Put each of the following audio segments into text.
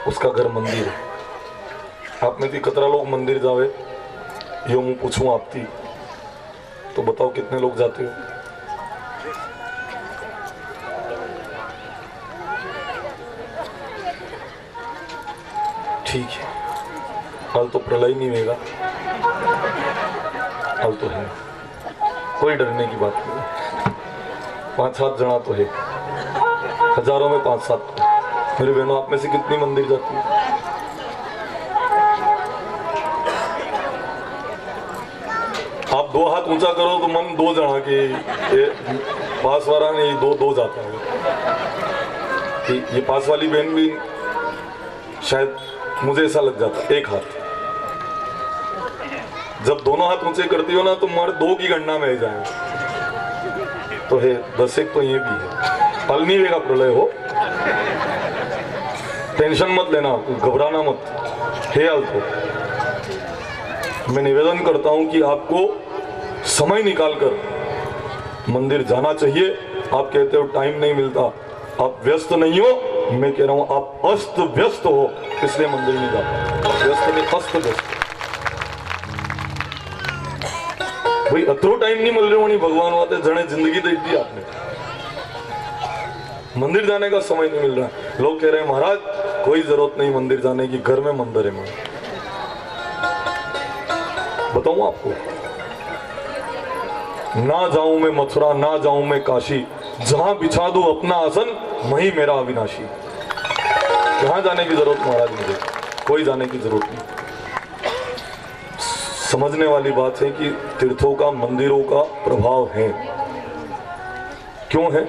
उसका घर मंदिर है। आप में थी कतरा लोग मंदिर जावे, यो मैं पूछूं आपती तो बताओ कितने लोग जाते हो? ठीक है, हाल तो प्रलय नहीं होगा, हाल तो है, कोई डरने की बात नहीं। 5-7 जना तो है, हजारों में 5-7। मेरे बहनों, आप में से कितनी मंदिर जाती है? आप 2 हाथ ऊंचा करो तो मन 2 जना के पास वाला नहीं, दो जाता है। ये पास वाली बहन भी शायद मुझे ऐसा लग जाता, एक हाथ। जब दोनों हाथ ऊंचे करती हो ना तो मार 2 की गणना में जाए तो है 10 एक तो ये भी है। फल नहीं रहेगा, प्रलय हो, टेंशन मत लेना, घबराना मत, है हाल तो। मैं निवेदन करता हूं कि आपको समय निकालकर मंदिर जाना चाहिए। आप कहते हो टाइम नहीं मिलता, आप व्यस्त नहीं हो, मैं कह रहा हूं आप अस्त व्यस्त हो, इसलिए मंदिर नहीं जाता। व्यस्त नहीं, अस्त व्यस्त। भाई अतरो टाइम नहीं मिल रहा, भगवान वाते जने जिंदगी दे दी आपने, मंदिर जाने का समय नहीं मिल रहा। लोग कह रहे हैं महाराज कोई जरूरत नहीं मंदिर जाने की, घर में मंदिर है। मैं बताऊं आपको, ना जाऊं मैं मथुरा, ना जाऊं मैं काशी, जहां बिछा दूं अपना आसन वहीं मेरा अविनाशी। कहां जाने की जरूरत महाराज, मुझे कोई जाने की जरूरत नहीं। समझने वाली बात है कि तीर्थों का, मंदिरों का प्रभाव है। क्यों है?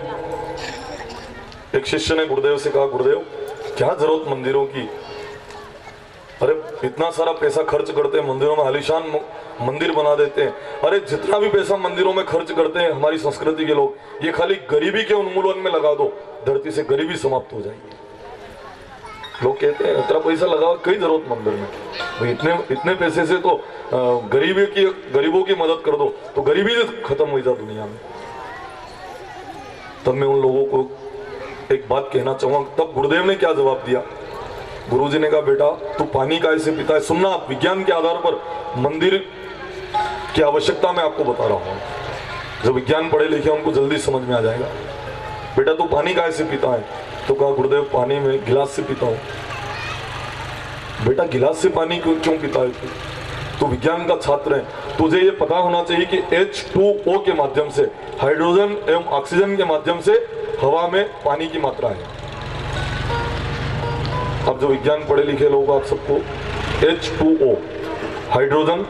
एक शिष्य ने गुरुदेव से कहा, गुरुदेव क्या जरूरत मंदिरों की, अरे इतना सारा पैसा खर्च करते हैं मंदिरों में, आलीशान मंदिर बना देते हैं। अरे जितना भी पैसा मंदिरों में खर्च करते हैं हमारी संस्कृति के लोग, ये खाली गरीबी के उन्मूलन में लगा दो, धरती से गरीबी समाप्त हो जाएगी। लोग कहते हैं इतना पैसा लगाओ, कई जरूरत मंदिर में, इतने पैसे से तो गरीबों की मदद कर दो तो गरीबी खत्म हो जाए दुनिया में। तब मैं उन लोगों को एक बात कहना चाहूंगा, तब गुरुदेव ने क्या जवाब दिया? गुरुजी ने कहा, बेटा तू पानी का ऐसे पीता है, सुनना, विज्ञान के आधार पर मंदिर की आवश्यकता मैं आपको बता रहा हूं। जो विज्ञान पढ़े लिखे उनको जल्दी समझ में आ जाएगा। बेटा तू पानी का ऐसे पीता है, तो कहा गुरुदेव पानी में गिलास से पीता हूं। बेटा गिलास से पानी क्यों पीता है तू विज्ञान का छात्र है, तुझे ये पता होना चाहिए कि H2O के माध्यम से, हाइड्रोजन एवं ऑक्सीजन के माध्यम से हवा में पानी की मात्रा है। अब जो विज्ञान पढ़े लिखे लोग, आप सबको H2O, हाइड्रोजन,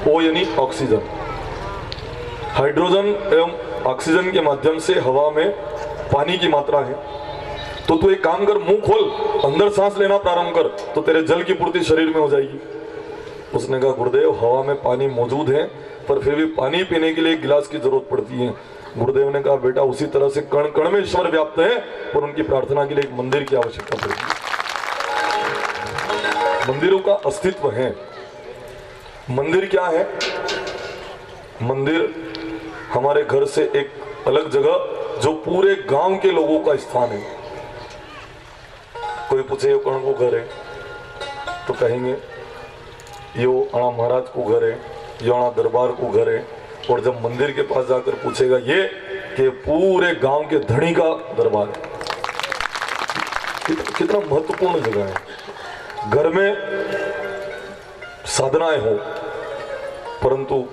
O यानी ऑक्सीजन, हाइड्रोजन एवं ऑक्सीजन के माध्यम से हवा में पानी की मात्रा है। तो तू एक काम कर, मुंह खोल, अंदर सांस लेना प्रारंभ कर, तो तेरे जल की पूर्ति शरीर में हो जाएगी। उसने कहा गुरुदेव हवा में पानी मौजूद है, पर फिर भी पानी पीने के लिए एक गिलास की जरूरत पड़ती है। गुरुदेव ने कहा बेटा उसी तरह से कण कण में ईश्वर व्याप्त है, पर उनकी प्रार्थना के लिए एक मंदिर की आवश्यकता पड़ती है। मंदिरों का अस्तित्व है। मंदिर क्या है? मंदिर हमारे घर से एक अलग जगह, जो पूरे गांव के लोगों का स्थान है। कोई पूछे यो कौन को घर है, तो कहेंगे यो आना महाराज को घर है, यो आना दरबार को घर है। और जब मंदिर के पास जाकर पूछेगा ये कि पूरे गांव के धनी का दरबार है। कितना महत्वपूर्ण जगह है। घर में साधनाएं हो, परंतु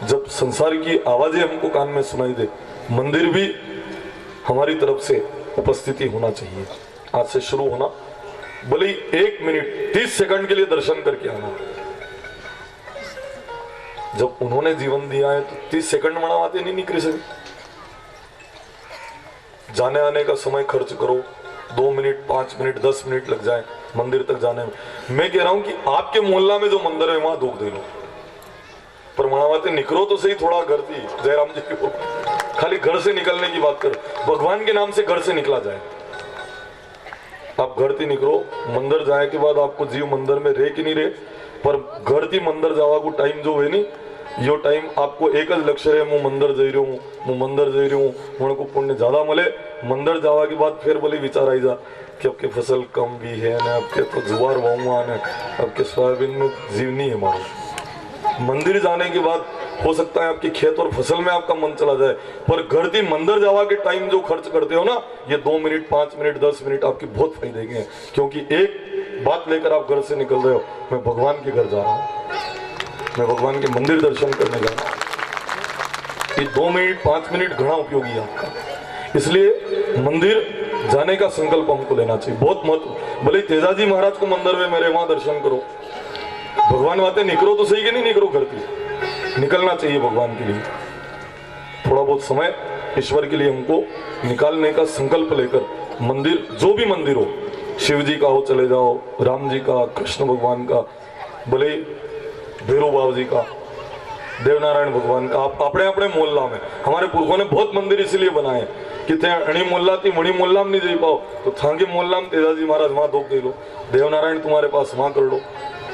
जब संसार की आवाजें हमको कान में सुनाई दे, मंदिर भी हमारी तरफ से उपस्थिति होना चाहिए। आज से शुरू होना, भले 1 मिनट 30 सेकंड के लिए दर्शन करके आना। जब उन्होंने जीवन दिया है तो 30 सेकंड मनावाते नहीं निकल सके। जाने आने का समय खर्च करो, 2 मिनट 5 मिनट 10 मिनट लग जाए मंदिर तक जाने में। मैं कह रहा हूं कि आपके मोहल्ला में जो मंदिर है वहां धूप दे लो, पर मनावाते निकलो तो सही थोड़ा घर थी। जयराम जी की खाली घर से निकलने की बात कर, भगवान के नाम से घर से निकला जाए। आप घर थी निकलो, मंदिर जाए के बाद आपको जीव मंदिर में रहे कि नहीं रहे, पर घर थी मंदिर जावा को टाइम जो है नहीं, यो टाइम आपको एक ज लक्ष्य है, मैं मंदिर जई रही हूँ, मैं मंदिर जई रही हूँ, मन को पुण्य ज्यादा मिले। मंदिर जावा के बाद फिर बोले विचार आई जा कि अब के फसल कम भी है ना, अब के तो जुआर वाऊंगा ना, अब के सोयाबीन में जीव नहीं है मारो। मंदिर जाने के बाद हो सकता है आपके खेत और फसल में आपका मन चला जाए, पर घर की मंदिर जावा के टाइम जो खर्च करते हो ना, ये 2 मिनट 5 मिनट 10 मिनट आपके बहुत फायदे के हैं। क्योंकि एक बात लेकर आप घर से निकल रहे हो, मैं भगवान के घर जा रहा हूँ, मैं भगवान के मंदिर दर्शन करने जा रहा हूँ। ये 2 मिनट 5 मिनट घना उपयोगी है आपका, इसलिए मंदिर जाने का संकल्प हमको लेना चाहिए, बहुत महत्व। भले तेजाजी महाराज को मंदिर में मेरे वहां दर्शन करो, भगवान बातें निकलो तो सही कि नहीं निकलो, करती निकलना चाहिए भगवान के लिए। थोड़ा बहुत समय ईश्वर के लिए हमको निकालने का संकल्प लेकर मंदिर, जो भी मंदिर हो, शिव जी का हो चले जाओ, राम जी का, कृष्ण भगवान का, भले भैरव बाबा जी का, देवनारायण भगवान का, आप अपने अपने मोहल्ला में। हमारे पुरखों ने बहुत मंदिर इसलिए बनाए कि थे अणी मोहल्ला थी, मणि मोहल्ला में नहीं जा पाओ तो थांगे मोहल्ला में तेजाजी महाराज वहां धोख दे लो, देवनारायण तुम्हारे पास वहां कर लो,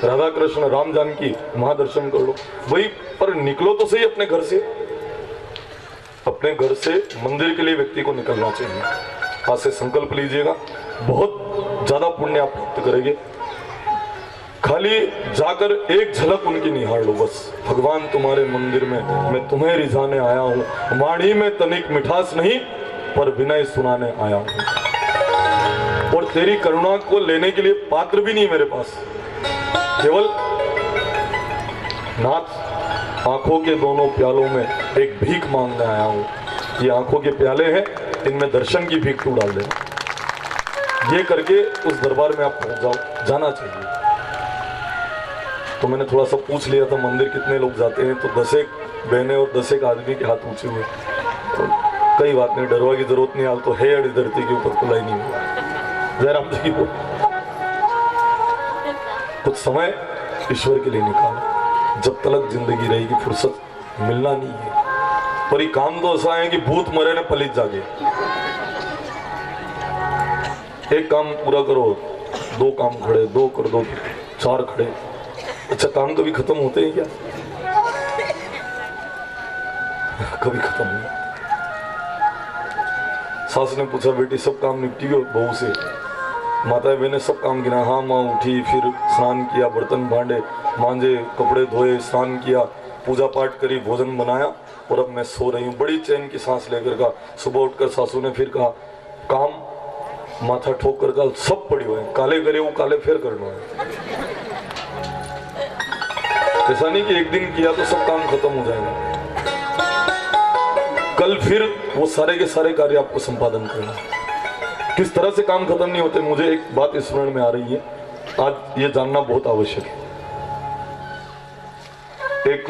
राधा कृष्ण राम जानकी वहां दर्शन कर लो भाई। पर निकलो तो सही अपने घर से, अपने घर से मंदिर के लिए व्यक्ति को निकलना चाहिए। आज से संकल्प लीजिएगा, बहुत ज्यादा पुण्य आप प्राप्त करेंगे। खाली जाकर एक झलक उनकी निहार लो बस। भगवान तुम्हारे मंदिर में मैं तुम्हें रिझाने आया हूँ, वाणी में तनिक मिठास नहीं पर विनय सुनाने आया हूँ। और तेरी करुणा को लेने के लिए पात्र भी नहीं मेरे पास, केवल नाथ आंखों के दोनों प्यालों में एक भीख मांगने आया हूँ। ये आंखों के प्याले हैं, इनमें दर्शन की भीख तू डाल देना। ये करके उस दरबार में आप पहुंच जाओ, जाना चाहिए। तो मैंने थोड़ा सा पूछ लिया था मंदिर कितने लोग जाते हैं, तो 10 एक बहनें और 10 एक आदमी के हाथ ऊंचे हुए। तो कई बात नहीं, डरवा की जरूरत नहीं, हाल तो है अड़ी धरती के ऊपर खुला ही नहीं हुआ। जयराम जी की कुछ समय ईश्वर के लिए निकालो, जब तक जिंदगी रहेगी फुर्सत मिलना नहीं है। पर ये काम तो ऐसा है कि भूत मरे ने पलित जागे। एक काम पूरा करो, 2 काम खड़े, 2 कर दो, 4 खड़े। अच्छा काम कभी खत्म होते हैं क्या? कभी खत्म नहीं। सास ने पूछा बेटी सब काम निपटी गए बहू से? माता बहने सब काम गिना। हाँ माँ उठी, फिर स्नान किया, बर्तन भांडे मांजे, कपड़े धोए, स्नान किया, पूजा पाठ करी, भोजन बनाया और अब मैं सो रही हूँ। बड़ी चैन की सांस लेकर कहा। सुबह उठकर सासू ने फिर कहा काम माथा ठोक कर कहा सब पड़ी हुए काले करे वो काले फिर करना है। ऐसा नहीं कि एक दिन किया तो सब काम खत्म हो जाएगा, कल फिर वो सारे के सारे कार्य आपको संपादन करना। किस तरह से काम खत्म नहीं होते, मुझे एक बात स्मरण में आ रही है, आज ये जानना बहुत आवश्यक है। एक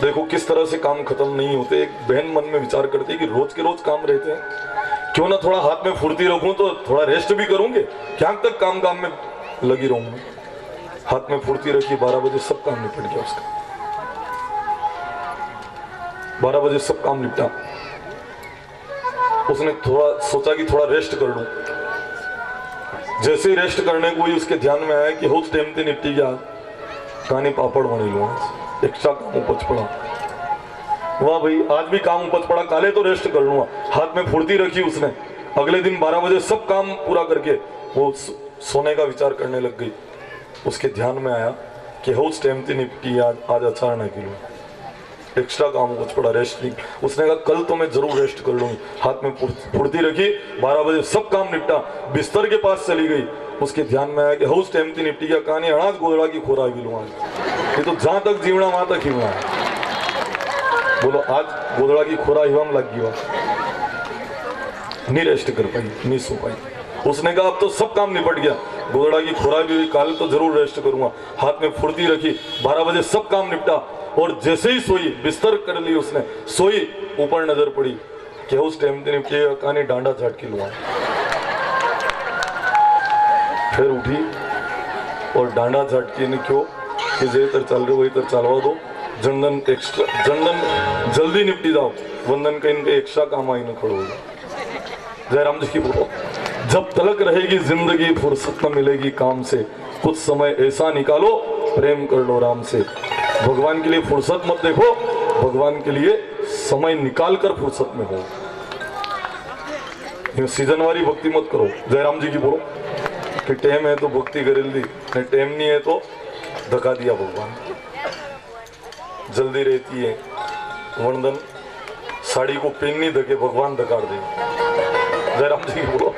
देखो किस तरह से काम खत्म नहीं होते। एक बहन मन में विचार करती है कि रोज के रोज काम रहते हैं, क्यों ना थोड़ा हाथ में फुर्ती रखूं तो थोड़ा रेस्ट भी करूंगे, क्या तक काम में लगी रहूंगी। हाथ में फुर्ती रखी, 12 बजे सब काम निपट गया उसका। 12 बजे सब काम निपटा। उसने थोड़ा सोचा कि थोड़ा रेस्ट कर लूं। जैसे ही रेस्ट करने को ही उसके ध्यान में आया कि हो टाइम से निपटी गया, कहानी पापड़ बनी लू, एक्स्ट्रा काम उपज पड़ा। वाह भाई आज भी काम उपज पड़ा, काले तो रेस्ट कर लूंगा। हाथ में फुर्ती रखी उसने। अगले दिन 12 बजे सब काम पूरा करके वो सोने का विचार करने लग गई। उसके ध्यान में आया कि हो टाइम से निपटी, आज अच्छा ना किलो एक्स्ट्रा काम कुछ पड़ा, रेस्ट नहीं। उसने कहा कल तो मैं जरूर रेस्ट कर लूंगी। हाथ में फुर्ती रखी, 12 बजे सब काम निपटा, बिस्तर के पास चली गई। उसके ध्यान में आया कि हाउस टाइम थी निपटी गया, कहानी अनाज गोदड़ा की खोरा भी लूँ आज। ये तो जहां तक जीवना वहां तक हिवना है। बोलो आज गोदड़ा की खोरा हिवा में लग गया, नहीं रेस्ट कर पाई, नहीं सो पाई। उसने कहा अब तो सब काम निपट गया, गोदड़ा की खोरा भी हुई, कल तो जरूर रेस्ट करूंगा। हाथ में फुर्ती रखी, 12 बजे सब काम निपटा और जैसे ही सोई, बिस्तर कर ली उसने, सोई, ऊपर नजर पड़ी कि उस टाइम निपटे कहानी डांडा झटकी लुआ। फिर उठी और डांडा झटकी ने क्यों कि जे तर चल रहे वही तर चलवा दो, जनधन एक्स्ट्रा, जनधन जल्दी निपटी जाओ, वंदन का इनके एक्स्ट्रा काम आई न खड़ो हो जाओ। जयराम जी की बोलो, जब तलक रहेगी जिंदगी फुर्सत न मिलेगी काम से, कुछ समय ऐसा निकालो प्रेम कर लो राम से। भगवान के लिए फुर्सत मत देखो, भगवान के लिए समय निकाल कर फुर्सत में हो। ये सीजन वाली भक्ति मत करो। जयराम जी की बोलो कि टेम है तो भक्ति करेल दी, नहीं टेम नहीं है तो धक्का दिया भगवान। जल्दी रहती है वर्णन साड़ी को पहननी धके भगवान धकार दे। जयराम जी की बोलो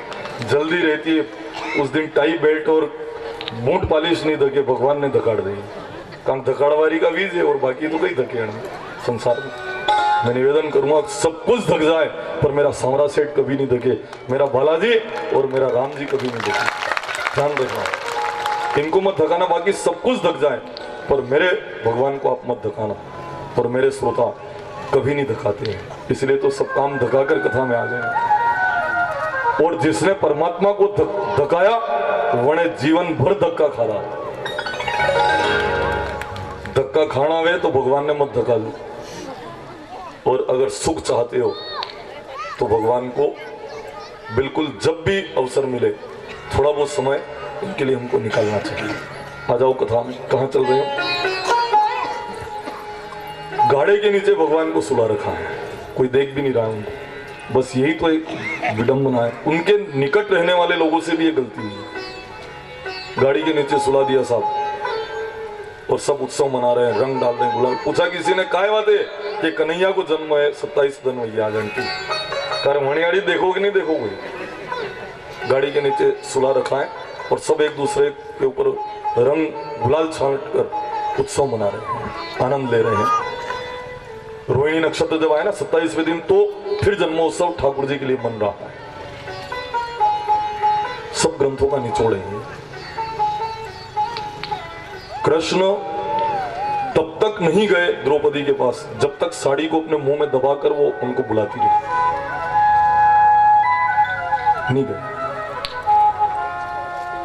जल्दी रहती है उस दिन टाई बेल्ट और बूट पॉलिश नहीं धके भगवान ने धकार दी। काम धकाड़वारी का बीज है और बाकी तो कई धके संसार में। मैं निवेदन करूंगा सब कुछ धक जाए पर मेरा सामरा सेठ कभी नहीं धके, मेरा बालाजी और मेरा राम जी कभी नहीं धके। ध्यान रखना, इनको मत धकाना, बाकी सब कुछ धक जाए पर मेरे भगवान को आप मत धकाना। और मेरे श्रोता कभी नहीं धकाते हैं, इसलिए तो सब काम धकाकर कथा में आ गए। और जिसने परमात्मा को धकाया वने जीवन भर धक्का खा रहा। धक्का खाना वे तो भगवान ने मत धका दो। और अगर सुख चाहते हो तो भगवान को बिल्कुल जब भी अवसर मिले थोड़ा बहुत समय उनके लिए हमको निकालना चाहिए। आ जाओ कथा में, कहाँ चल रहे हो? गाड़े के नीचे भगवान को सुला रखा है, कोई देख भी नहीं रहा है उनको। बस यही तो एक विडंबना है। उनके निकट रहने वाले लोगों से भी ये गलती हुई है। गाड़ी के नीचे सुला दिया साहब और सब उत्सव मना रहे हैं, रंग डाल रहे हैं, गुलाल। पूछा किसी ने काय बात है कि कन्हैया को जन्म है 27 जनवरी घंटी कार मणियाड़ी देखोगे नहीं देखोगे। गाड़ी के नीचे सुला रखा है और सब एक दूसरे के ऊपर रंग गुलाल छांट कर उत्सव मना रहे हैं, आनंद ले रहे हैं। रोहिणी नक्षत्र जब आए ना 27वें दिन तो फिर जन्मोत्सव ठाकुर जी के लिए बन रहा है। सब ग्रंथों का निचोड़ है। कृष्ण तब तक नहीं गए द्रौपदी के पास जब तक साड़ी को अपने मुंह में दबाकर वो उनको बुलाती रही। नहीं गए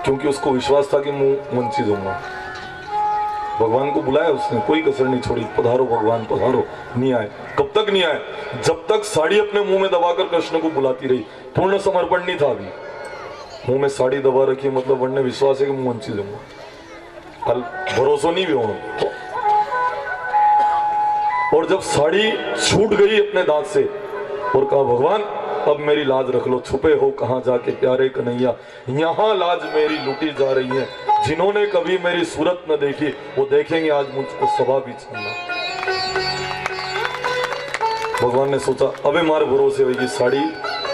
क्योंकि उसको विश्वास था कि मुंह वंचित होगा। भगवान को बुलाया उसने, कोई कसर नहीं छोड़ी, पधारो भगवान पधारो। नहीं आए। कब तक नहीं आए? जब तक साड़ी अपने मुंह में दबाकर कृष्ण को बुलाती रही। पूर्ण समर्पण नहीं था अभी। मुंह में साड़ी दबा रखी मतलब वरने विश्वास है कि मुंह वंचित होगा, भरोसा नहीं भी होना। और जब साड़ी छूट गई अपने दांत से और कहा भगवान अब मेरी लाज रख लो, छुपे हो कहां जाके प्यारे कन्हैया, यहां लाज मेरी लुटी जा रही है। जिन्होंने कभी मेरी सूरत न देखी वो देखेंगे आज मुझको सभा भी छूना। भगवान ने सोचा अबे मार भरोसे होगी, साड़ी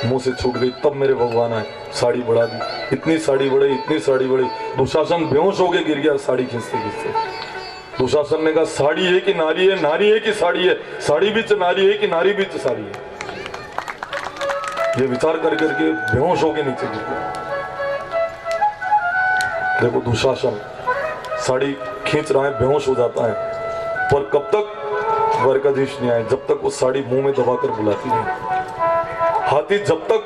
मुंह से छूट गई। तब मेरे भगवान आए, साड़ी बढ़ा दी। इतनी साड़ी बढ़ी, इतनी साड़ी बढ़ी, दुशासन बेहोश होके गिर गया साड़ी खींचते खींचते। दुशासन ने कहा साड़ी है कि नारी है, नारी है कि साड़ी है, साड़ी बीच नारी है कि नारी बीच साड़ी है। ये विचार कर करके बेहोश होके नीचे गिर गया। देखो दुशासन साड़ी खींच रहा है, बेहोश हो जाता है, पर कब तक? द्वारकाधीश नहीं आए जब तक वो साड़ी मुंह में दबाकर बुलाती रही। हाथी जब तक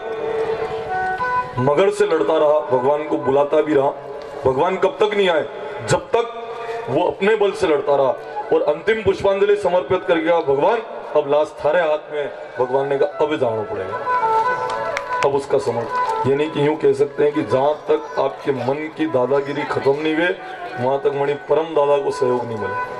मगर से लड़ता रहा भगवान को बुलाता भी रहा। भगवान कब तक नहीं आए? जब तक वो अपने बल से लड़ता रहा। और अंतिम पुष्पांजलि समर्पित कर गया भगवान अब लाश थारे हाथ में। भगवान ने कहा अब जाना पड़ेगा, अब उसका समझ। यानी कि यूं कह सकते हैं कि जहां तक आपके मन की दादागिरी खत्म नहीं हुए वहां तक मणि परम दादा को सहयोग नहीं मिले।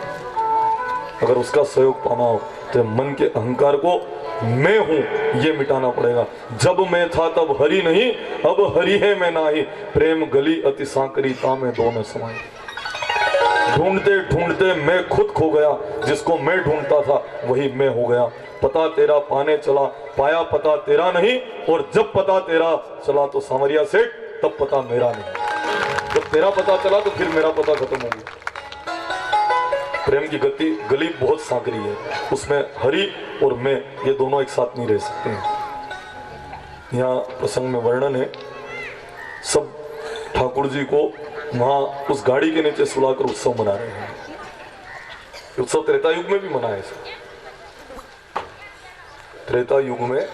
अगर उसका सहयोग पाना हो तो मन के अहंकार को मैं हूं ये मिटाना पड़ेगा। जब मैं था तब हरि नहीं, अब हरि है मैं नाही, प्रेम गली अति सांकरी तामे दो में समाई। ढूंढते ढूंढते मैं खुद खो गया, जिसको मैं ढूंढता था वही मैं हो गया। पता तेरा पाने चला, पाया पता तेरा नहीं, और जब पता तेरा चला तो सामरिया सेठ तब पता मेरा नहीं। जब तेरा पता चला तो फिर मेरा पता खत्म हो गया। प्रेम की गति गली बहुत सांकरी है, उसमें हरि और मैं ये दोनों एक साथ नहीं रह सकते हैं। यहाँ प्रसंग में वर्णन है, सब ठाकुर जी को वहां उस गाड़ी के नीचे सुलाकर उत्सव मना रहे हैं। उत्सव त्रेता युग में भी मना है। त्रेता युग में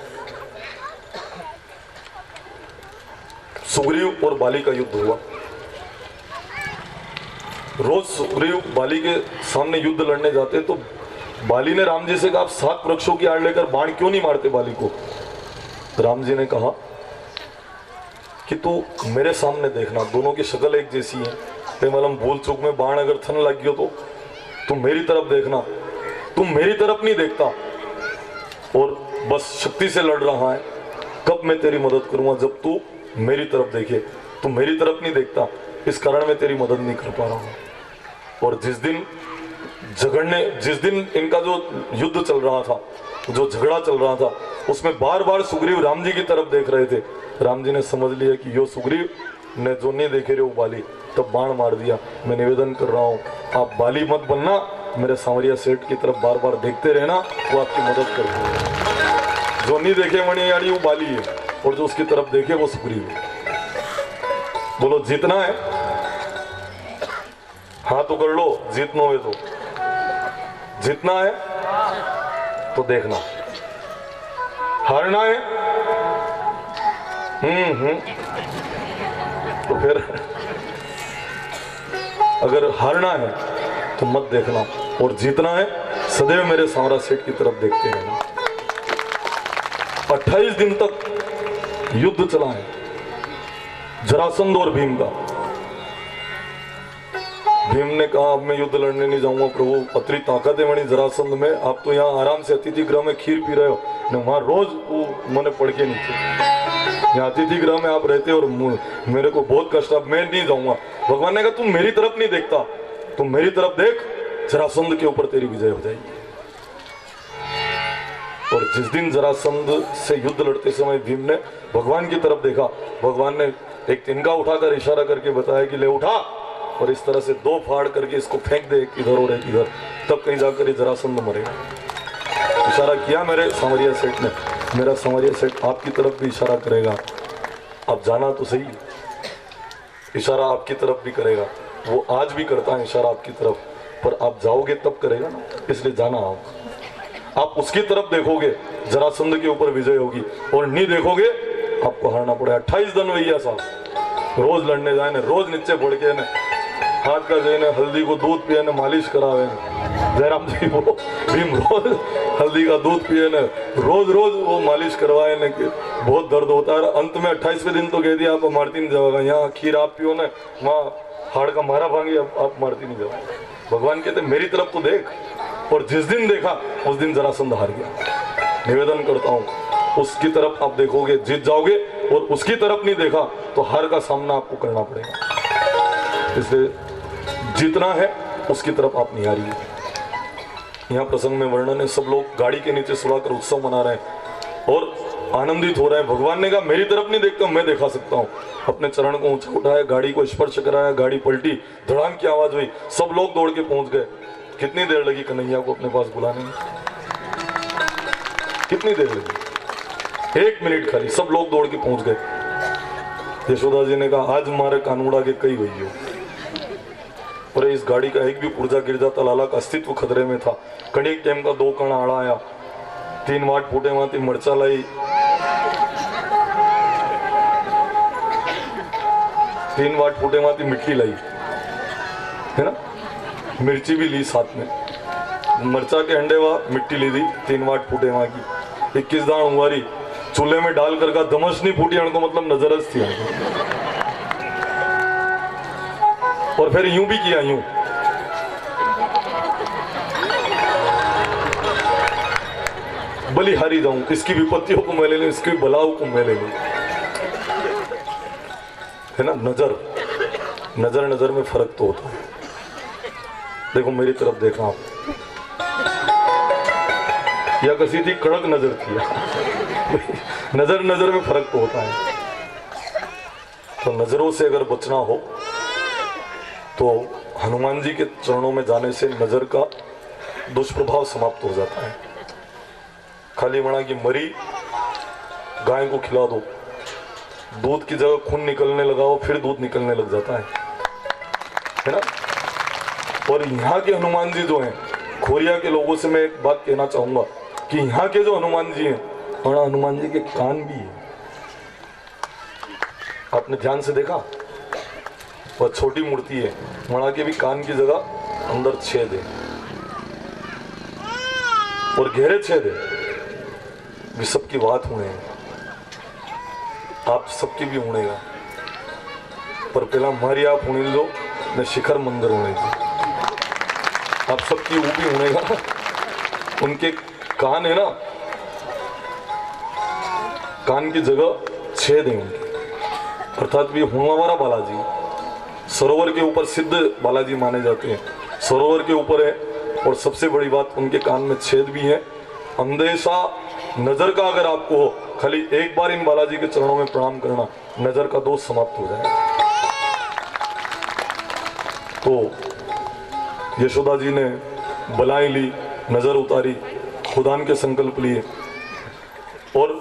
सुग्रीव और बाली का युद्ध हुआ। रोज सुग्रीव बाली के सामने युद्ध लड़ने जाते तो बाली ने राम जी से कहा आप 7 वृक्षों की आड़ लेकर बाण क्यों नहीं मारते बाली को? राम जी ने कहा कि तू मेरे सामने देखना, दोनों की शक्ल एक जैसी है, ते मालूम भूल चूक में बाण अगर थन लग गयो तो तुम मेरी तरफ देखना, तुम मेरी तरफ नहीं देखता और बस शक्ति से लड़ रहा है। कब मैं तेरी मदद करूंगा? जब तू मेरी तरफ देखे। तू मेरी तरफ नहीं देखता, इस कारण मैं तेरी मदद नहीं कर पा रहा हूं। और जिस दिन इनका जो युद्ध चल रहा था, जो झगड़ा चल रहा था, उसमें बार बार सुग्रीव राम जी की तरफ देख रहे थे। राम जी ने समझ लिया कि यो सुग्रीव ने जो नहीं देखे रहे वो बाली, तब बाण मार दिया। मैं निवेदन कर रहा हूँ, आप बाली मत बनना, मेरे सांवरिया सेठ की तरफ बार बार देखते रहना, वो आपकी मदद कर। जो नहीं देखे मणियारी वो बाली है, और जो उसकी तरफ देखे वो सुग्रीव है। बोलो जीतना है? हाँ तो कर लो, जीतना है तो जीतना है तो देखना, हारना है तो फिर अगर हारना है तो मत देखना, और जीतना है सदैव मेरे सांवरा सेठ की तरफ देखते रहना। 28 दिन तक युद्ध चला है जरासंध और भीम का। भीम ने कहा अब मैं युद्ध लड़ने नहीं जाऊंगा प्रभु, अतरी ताकत है मणि जरासंध में, आप तो यहाँ आराम से अतिथि गृह में खीर पी रहे हो, वहां रोज मैंने पढ़ के नहीं थे। यहाँ अतिथि गृह में आप रहते और मेरे को बहुत कष्ट, अब मैं नहीं जाऊंगा। भगवान ने कहा तुम मेरी तरफ नहीं देखता, तुम मेरी तरफ देख, जरासंध के ऊपर तेरी विजय हो जाएगी। और जिस दिन जरासंध से युद्ध लड़ते समय भीम ने भगवान की तरफ देखा, भगवान ने एक तिनका उठाकर इशारा करके बताया कि ले उठा, और इस तरह से 2 फाड़ करके इसको फेंक दे इधर और एक इधर, तब कहीं जाकर ये जरासंध मरेगा। इशारा किया मेरे सांवरिया सेठ ने, मेरा सांवरिया सेठ आपकी तरफ भी इशारा करेगा, आप जाना तो सही। इशारा आपकी तरफ भी करेगा, वो आज भी करता है इशारा आपकी तरफ, पर आप जाओगे तब करेगा ना, इसलिए जाना आप उसकी तरफ देखोगे, जरासंध के ऊपर विजय होगी, और नहीं देखोगे आपको हारना पड़ेगा। 28 दिन भैया साहब रोज लड़ने जाए, रोज नीचे पड़ के हाथ का जो है हल्दी को दूध पिए, मालिश करावे। जयराम जी वो भीम रोज हल्दी का दूध पिए, रोज वो मालिश करवाए न, बहुत दर्द होता है। अंत में 28वें दिन तो कह दिया आप मारती नहीं जाओगा, यहाँ खीर आप पियो ना, वहाँ हाड़ का मारा भांगी, आप मारती नहीं जाओ। भगवान कहते मेरी तरफ तो देख, और जिस दिन देखा उस दिन जरासंध हार गया। निवेदन करता हूँ उसकी तरफ आप देखोगे जीत जाओगे, और उसकी तरफ नहीं देखा तो हार का सामना आपको करना पड़ेगा। इसलिए जीतना है उसकी तरफ आप नहीं हारिए। यहाँ प्रसंग में वर्णन है, सब लोग गाड़ी के नीचे सुलाकर उत्सव मना रहे हैं और आनंदित हो रहे हैं। भगवान ने कहा मेरी तरफ नहीं देखता, मैं दिखा सकता हूँ। अपने चरण को ऊंचा उठाया, गाड़ी को स्पर्श कराया, गाड़ी पलटी, धड़ाम की आवाज हुई, सब लोग दौड़ के पहुंच गए। कितनी देर लगी कन्हैया को अपने पास बुलाने में? कितनी देर लगी? 1 मिनट खाली, सब लोग दौड़ के पहुंच गए। यशोदा जी ने कहा आज हमारे कानूड़ा के कई वही हो, और इस गाड़ी का एक भी पुर्जा गिर जाता, लाला का अस्तित्व खतरे में था। कणिक टेम का 2 कण आड़ा आया, 3 वाट फूटे माती मर्चा लाई, 3 वाट फूटे माती मिट्टी लाई, है ना, मिर्ची भी ली साथ में, मर्चा के अंडे वा मिट्टी ली थी 3 वाट फूटे वहां की, 21 दान उंगारी चूल्हे में डाल कर का दमश नहीं फूटी, उनको मतलब नजरस थी। और फिर यूं भी किया, यूं बलिहारी जाऊं, इसकी विपत्तियों को मैं ले लूं, इसकी बलाओं को मैं ले लूं, है ना। नजर नजर में फर्क तो होता है। देखो मेरी तरफ देखना आप, या किसी थी कड़क नजर थी नजर नजर में फर्क तो होता है। तो नजरों से अगर बचना हो तो हनुमान जी के चरणों में जाने से नजर का दुष्प्रभाव समाप्त हो जाता है। खाली मणा की मरी गाय को खिला दो, दूध की जगह खून निकलने लगाओ, फिर दूध निकलने लग जाता है ना। और यहाँ के हनुमान जी जो हैं, खोरिया के लोगों से मैं एक बात कहना चाहूंगा कि यहाँ के जो हनुमान जी हैं, और हनुमान जी के कान भी है, आपने ध्यान से देखा, वह छोटी मूर्ति है, मणा के भी कान की जगह अंदर छेद है, और गहरे छेद है। भी सबकी बात होने हैं, आप सबकी भी होनेगा, पर पहला मारी आप होने दो, मैं शिखर मंदिर होने दी। आप सबकी ऊपी होने का उनके कान है ना, कान की जगह छेद है उनके, अर्थात भी हुआवारा बालाजी सरोवर के ऊपर सिद्ध बालाजी माने जाते हैं, सरोवर के ऊपर है। और सबसे बड़ी बात, उनके कान में छेद भी है। अंदेशा नजर का अगर आपको हो, खाली एक बार इन बालाजी के चरणों में प्रणाम करना, नजर का दोष समाप्त हो जाएगा। तो यशोदा जी ने बलाएं ली, नजर उतारी, खुदान के संकल्प लिए, और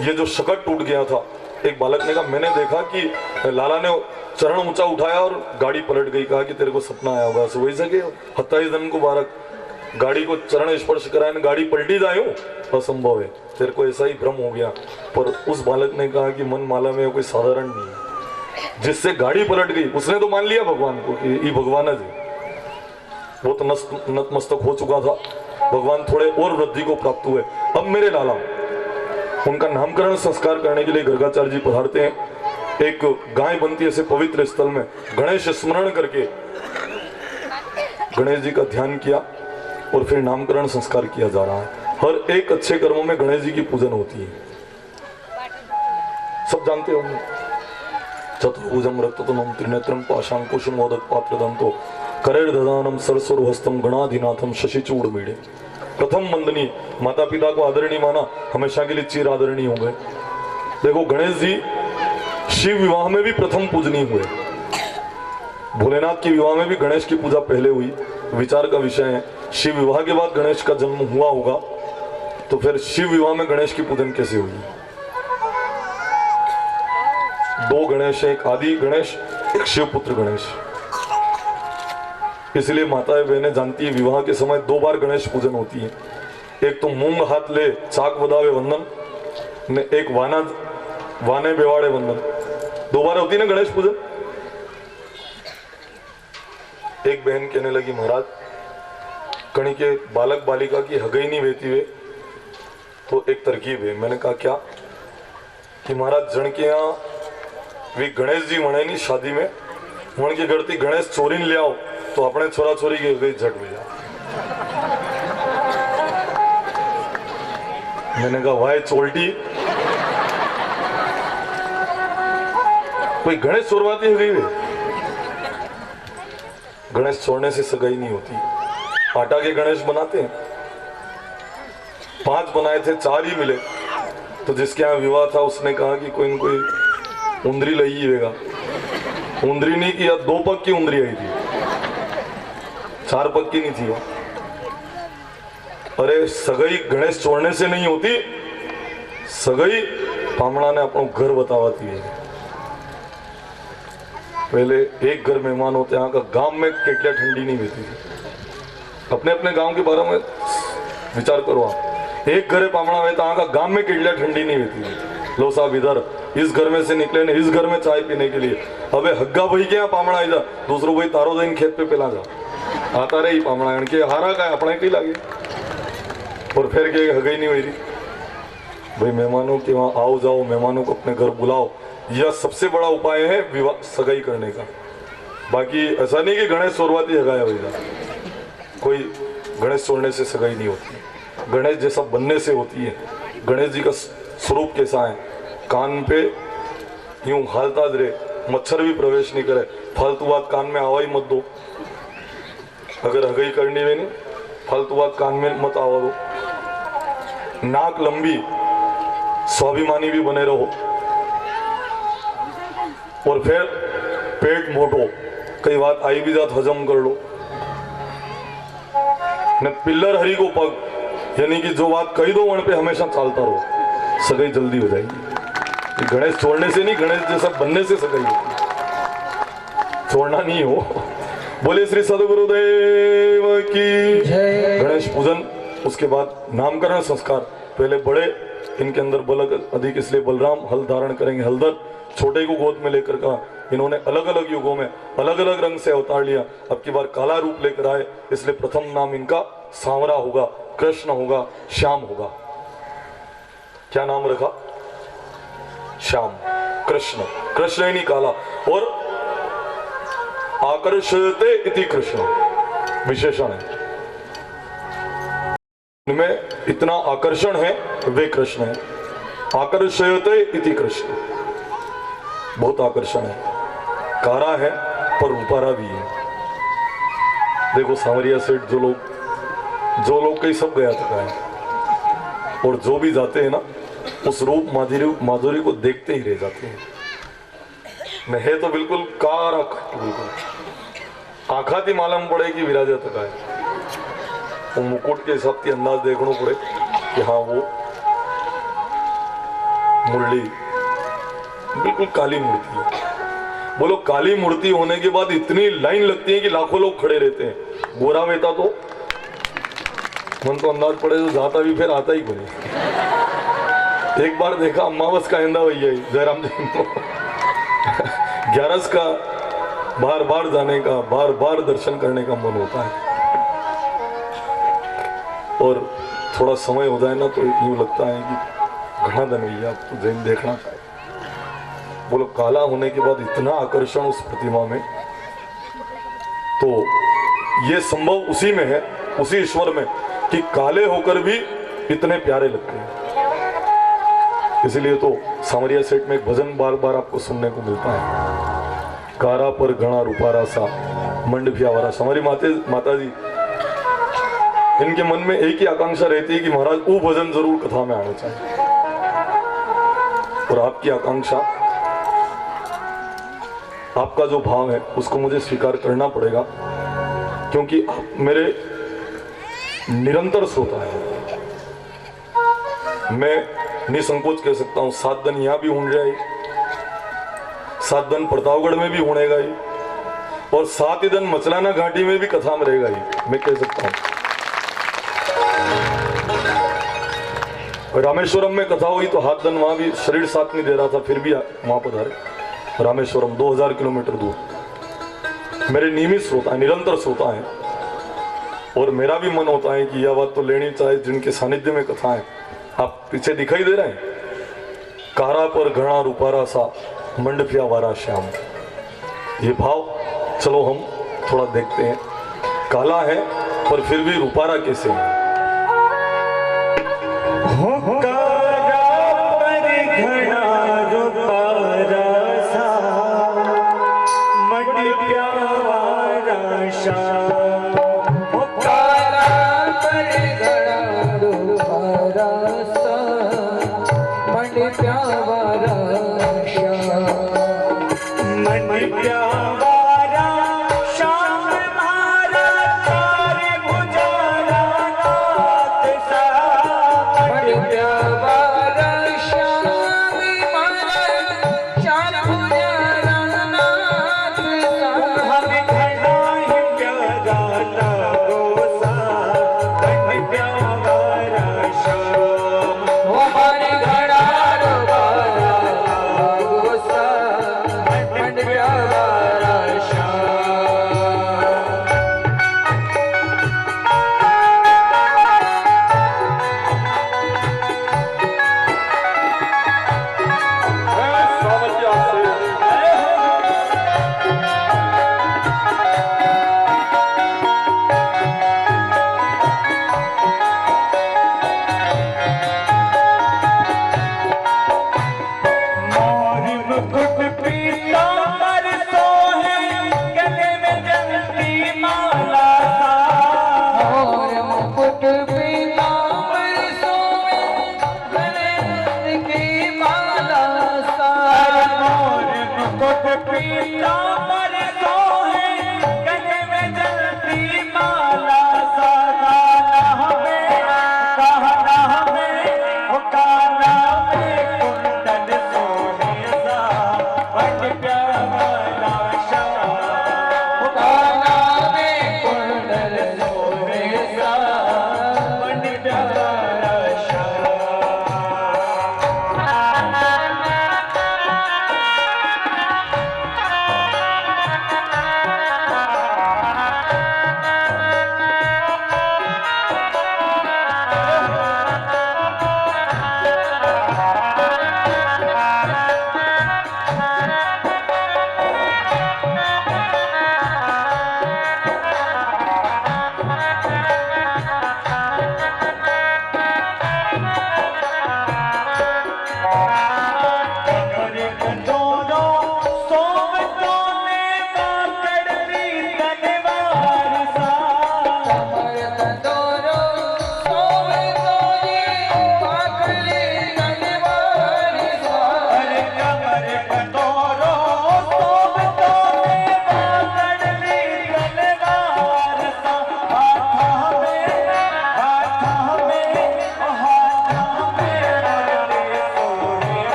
ये जो शकट टूट गया था, एक बालक ने कहा मैंने देखा कि लाला ने चरण ऊंचा उठाया और गाड़ी पलट गई, कहा कि तेरे को सपना आया होगा, सो वही सके 27 दिन को बारक गाड़ी को चरण स्पर्श कराए, गाड़ी पलटी जाए असंभव है, तेरे को ऐसा ही भ्रम हो गया। पर उस बालक ने कहा कि मन माला में कोई साधारण नहीं है, जिससे गाड़ी पलट गई उसने तो मान लिया भगवान को कि ये भगवान है, वो तो नतमस्तक हो चुका था। भगवान थोड़े और वृद्धि को प्राप्त हुए। अब मेरे लाला, उनका नामकरण संस्कार करने के लिए गर्गाचार्य जी पधारते हैं। एक गाय बनती है ऐसे पवित्र स्थल में, गणेश स्मरण करके गणेश जी का ध्यान किया और फिर नामकरण संस्कार किया जा रहा है। हर एक अच्छे कर्मों में गणेश जी की पूजन होती है, सब जानते होंगे। चतुर्भुजम रक्ततमं त्रिनेत्रम पाशांकुशं मोदक पात्रदंतो करैर्दधानम सरस्वरहस्तम गणाधिनाथम शशिचूड़मीडे। प्रथम वंदनीय, माता पिता को आदरणीय माना, हमेशा के लिए चिर आदरणीय हो गए। देखो गणेश जी शिव विवाह में भी प्रथम पूजनीय हुए, भोलेनाथ के विवाह में भी गणेश की पूजा पहले हुई। विचार का विषय है, शिव विवाह के बाद गणेश का जन्म हुआ होगा, तो फिर शिव विवाह में गणेश की पूजन कैसे हुई? दो गणेश, एक आदि गणेश, एक शिवपुत्र गणेश। इसलिए माताएं बहनें जानती है विवाह के समय 2 बार गणेश पूजन होती है। एक तो मूंग हाथ ले चाक बदावे वंदन ने, एक वाने बेवाड़े वंदन, 2 बार होती है ना गणेश पूजन। एक बहन कहने लगी महाराज कणी के बालक बालिका की हगई नहीं बेती हुए, तो एक तरकीब है। मैंने कहा क्या? कि महाराज जन के यहाँ वे गणेश जी मने नहीं शादी में, मन की गढ़ती गणेश चोरी ले आओ तो अपने छोरा छोरी की गई झट में जा। मैंने कहा भाई चोल्टी, कोई गणेश चोरवाती हो गई वे? गणेश छोड़ने से सगाई नहीं होती। आटा के गणेश बनाते हैं, 5 बनाए थे 4 ही मिले, तो जिसके यहाँ विवाह था उसने कहा कि कोई न कोई उंदरी लईगा। उंदरी नहीं किया, 2 पग की उंदरी आई थी, 4 पग की नहीं थी वो। अरे सगाई गणेश छोड़ने से नहीं होती, सगाई पामड़ा ने अपना घर बतावाती है। पहले एक घर मेहमान होते, यहाँ का गांव में केटलिया ठंडी नहीं होती थी। अपने अपने गांव के बारे में विचार करो आप। एक घर पामड़ा में, यहाँ का गांव में केटलिया ठंडी नहीं होती थी। लो साहब इधर इस घर में से निकले ने इस घर में चाय पीने के लिए, अबे हग्गा भाई के यहाँ पामड़ा इधर, दूसरों भाई तारो दिन खेत पे पिला जा, आता रही पामड़ा के हारा का अपने कहीं लागे, और फिर के हगई नहीं हुई थी। भाई मेहमानों के वहाँ आओ जाओ, मेहमानों को अपने घर बुलाओ, यह सबसे बड़ा उपाय है विवाह सगाई करने का। बाकी ऐसा नहीं कि गणेश चोरवाती हगाया होगा, कोई गणेश छोड़ने से सगाई नहीं होती, गणेश जैसा बनने से होती है। गणेश जी का स्वरूप कैसा है? कान पे यूं हालता रहे, मच्छर भी प्रवेश नहीं करे, फालतू बात कान में आवा ही मत दो। अगर हगाई करनी है नहीं, फालतू बात कान में मत आवा दो। नाक लंबी, स्वाभिमानी भी बने रहो, और फिर पेट मोटो, कई बात आई भी जात हजम कर लो। न पिल्लर हरी को पग, यानी कि जो बात कही दो वन पे हमेशा चालता रहो, सगाई जल्दी हो जाएगी। गणेश छोड़ने से नहीं, गणेश जैसा बनने से सगाई होती, छोड़ना नहीं हो। बोले श्री सदगुरुदेव की जय। गणेश पूजन, उसके बाद नामकरण संस्कार। पहले बड़े, इनके अंदर बल अधिक, इसलिए बलराम हल धारण करेंगे, हलदर। छोटे को गोद में लेकर का इन्होंने अलग अलग युगों में अलग अलग रंग से अवतार लिया, अब की बार काला रूप लेकर आए, इसलिए प्रथम नाम इनका सांवरा होगा, कृष्ण होगा, श्याम होगा। क्या नाम रखा? श्याम, कृष्ण। कृष्ण ही नहीं काला। और आकर्षते इति कृष्ण विशेषण है, इनमें इतना आकर्षण है, वे कृष्ण है। आकर्षयते इति कृष्ण, बहुत आकर्षण है, कारा है पर रूपारा भी है। देखो सांवरिया सेठ, जो लोग कहीं सब गया था है, और जो भी जाते हैं ना उस रूप माधुरी को देखते ही रह जाते हैं। मैं है तो बिल्कुल कारा, बिल्कुल आंखा थी मालूम पड़े कि विराजा तक है। वो मुकुट के हिसाब से अंदाज देखना पड़े कि हाँ वो मुरली बिल्कुल काली मूर्ति है। बोलो काली मूर्ति होने के बाद इतनी लाइन लगती है कि लाखों लोग खड़े रहते हैं। गोरा वेता तो मन तो अंदाज पड़े तो जाता भी फिर आता ही कोई। एक बार देखा अम्मावस का आइंदा भैया जयराम जी 11 का बार बार जाने का, बार बार दर्शन करने का मन होता है। और थोड़ा समय हो जाए ना तो यूं लगता है कि घना धन भैया तो जैन देखना चाहिए। बोलो काला होने के बाद इतना आकर्षण उस प्रतिमा में, तो ये संभव उसी में है, उसी ईश्वर में, कि काले होकर भी इतने प्यारे लगते हैं। इसलिए तो सांवरिया सेठ में एक भजन बार बार आपको सुनने को मिलता है, कारा पर घना रूपारा सा मंडभिया वारा। हमारी माता जी, इनके मन में एक ही आकांक्षा रहती है कि महाराज वो भजन जरूर कथा में आना चाहिए। और आपकी आकांक्षा, आपका जो भाव है उसको मुझे स्वीकार करना पड़ेगा, क्योंकि आप मेरे निरंतर श्रोता है। मैं निसंकोच कह सकता हूं 7 दिन यहां भी होने जाए, 7 दिन प्रतापगढ़ में भी होनेगा ही, और 7 ही दिन मचलाना घाटी में भी कथा में रहेगा ही, मैं कह सकता हूं। रामेश्वरम में कथा हुई तो 7 दिन वहां भी शरीर साथ नहीं दे रहा था, फिर भी वहां पधारे। रामेश्वरम 2000 किलोमीटर दूर। मेरे नियमित श्रोता है, निरंतर श्रोता है, और मेरा भी मन होता है कि यह बात तो लेनी चाहिए जिनके सानिध्य में कथा है। आप पीछे दिखाई दे रहे हैं, कारा पर घना रूपारा सा मंडपिया वारा श्याम। ये भाव चलो हम थोड़ा देखते हैं। काला है पर फिर भी रूपारा कैसे है।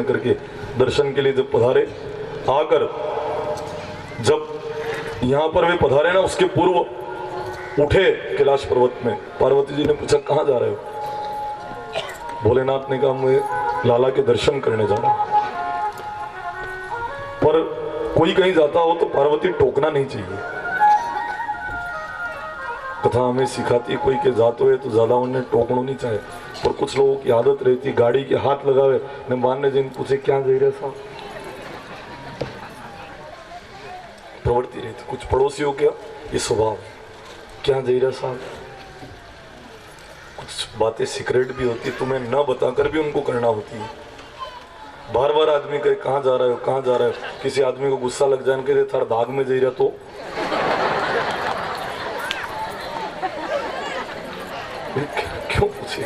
ग्रहण करके दर्शन के लिए जब पधारे, आकर जब यहाँ पर वे पधारे ना, उसके पूर्व उठे कैलाश पर्वत में। पार्वती जी ने पूछा कहाँ जा रहे हो? भोलेनाथ ने कहा मैं लाला के दर्शन करने जा रहा हूं। पर कोई कहीं जाता हो तो पार्वती टोकना नहीं चाहिए। कथा हमें सिखाती कोई के जातो है तो ज्यादा उन्हें टोकना नहीं चाहिए। पर कुछ लोगों की आदत रहती गाड़ी के हाथ लगावे ने मानने जिन पूछे क्या जा रहे साहब, प्रवृत्ति रहती। कुछ पड़ोसियों का ये स्वभाव क्या जा रहा साहब। कुछ बातें सीक्रेट भी होती, तुम्हें न बताकर भी उनको करना होती है। बार बार आदमी कहे कहाँ जा रहे हो, कहाँ जा रहे हो। किसी आदमी को गुस्सा लग जाए कहे थार दाग में जा रहा तो क्यों पूछे?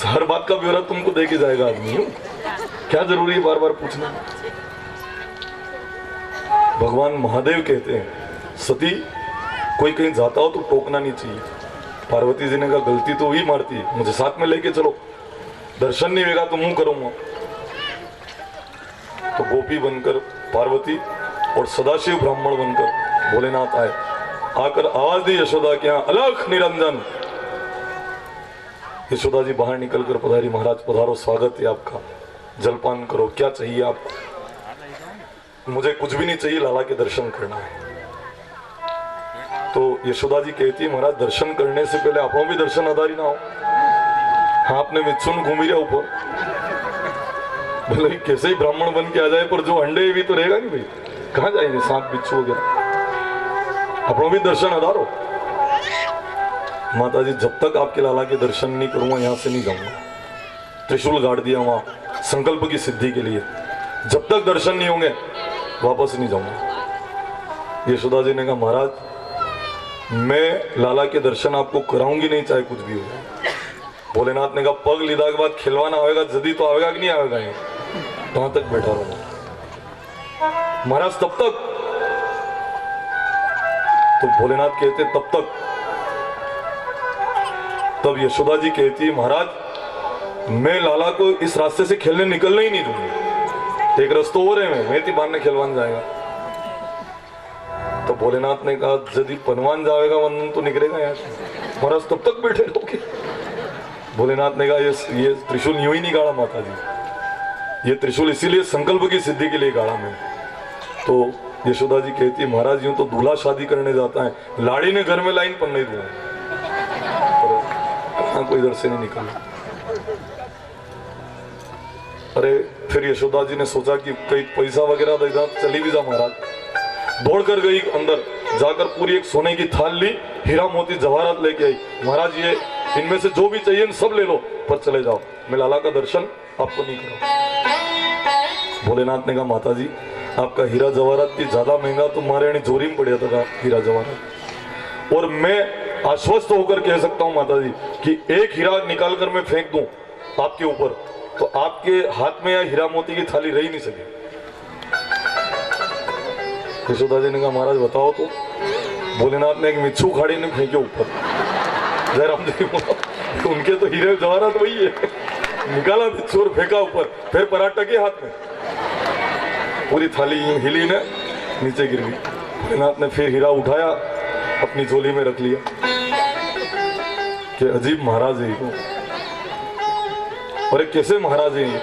हर बात का ब्यौरा तुमको दे के जाएगा आदमी, क्या जरूरी है बार बार पूछना। भगवान महादेव कहते हैं सती कोई कहीं जाता हो तो टोकना नहीं चाहिए। पार्वती जी ने कहा गलती तो ही मारती है, मुझे साथ में लेके चलो, दर्शन नहीं होगा तो मुंह करूंगा। तो गोपी बनकर पार्वती और सदाशिव ब्राह्मण बनकर भोलेनाथ आए। आकर आवाज दी यशोदा के यहाँ अलख निरंजन। यशोदा जी बाहर निकलकर पधारी, महाराज पधारो, स्वागत है आपका, जलपान करो, क्या चाहिए आपको? मुझे कुछ भी नहीं चाहिए, लाला के दर्शन करना है। तो यशोदा जी कहती है महाराज दर्शन करने से पहले आप भी दर्शन आधारी ना हो। हाँ आपने मिथुन घूमी रहा ऊपर, भले ही कैसे ही ब्राह्मण बन के आ जाए पर जो अंडे भी तो रहेगा नहीं भाई, कहाँ जाएंगे सांप बिच्छू वगैरह। अपनों भी दर्शन आधार हो। माता जी जब तक आपके लाला के दर्शन नहीं करूंगा यहाँ से नहीं जाऊंगा। त्रिशूल गाड़ दिया वहां संकल्प की सिद्धि के लिए, जब तक दर्शन नहीं होंगे वापस नहीं जाऊंगा। यशोदा जी ने कहा महाराज मैं लाला के दर्शन आपको कराऊंगी नहीं, चाहे कुछ भी हो जाए। भोलेनाथ ने कहा पग लीदा के बाद खिलवाना आएगा, जदी तो आएगा कि नहीं आएगा, ये कहां तक बैठा रहूंगा महाराज तब तक। तो भोलेनाथ कहते तब तक। तब यशोदा जी कहती है महाराज मैं लाला को इस रास्ते से खेलने निकलने ही नहीं दूंगी, एक रास्ता हो रहे में मैं बांधने खिलवान जाएगा। तो भोलेनाथ ने कहा यदि पनवान जाएगा वंदन तो निकलेगा यहाँ से, महाराज तब तक बैठे रहोगे। भोलेनाथ ने कहा ये त्रिशूल यूं ही नहीं गाड़ा माता जी, ये त्रिशूल इसीलिए संकल्प की सिद्धि के लिए गाड़ा मैं। तो यशोदा जी कहती है महाराज यूं तो दूल्हा शादी करने जाता है, लाड़ी ने घर में लाइन पर नहीं दूंगा, कोई इधर से नहीं निकला। अरे फिर यशोदा जी ने सोचा कि कई पैसा वगैरह देगा, चली भी जा महाराज। दौड़कर गई अंदर, जाकर पूरी एक सोने की थाल ली, हीरा मोती जवाहरात लेके आई। महाराज ये इनमें से जो भी चाहिए सब ले लो, पर चले जाओ, मैं लाला का दर्शन आपको नहीं करूं। भोलेनाथ ने कहा माता जी आपका हीरा जवाहरात की ज्यादा महंगा तो मारे यानी जोरी में पड़ा था हीरा जवाहरात, और मैं आश्वस्त होकर कह सकता हूं माता जी कि एक हीरा निकालकर मैं फेंक दूं आपके ऊपर तो आपके हाथ में या हीरा मोती की थाली रह ही नहीं सके। यशोदा जी ने कहा महाराज बताओ तो। भोलेनाथ ने एक मिच्छू खाड़ी ने फेंके ऊपर। जयराम जी बोला उनके तो हीरे जवाहरात वही है, निकाला मिच्छू और फेंका ऊपर, फिर पराठा के हाथ में, पूरी थाली हिली ने नीचे गिर गई। भोलेनाथ ने फिर हीरा उठाया अपनी झोली में रख लिया कि अजीब महाराज है को, और कैसे महाराज है।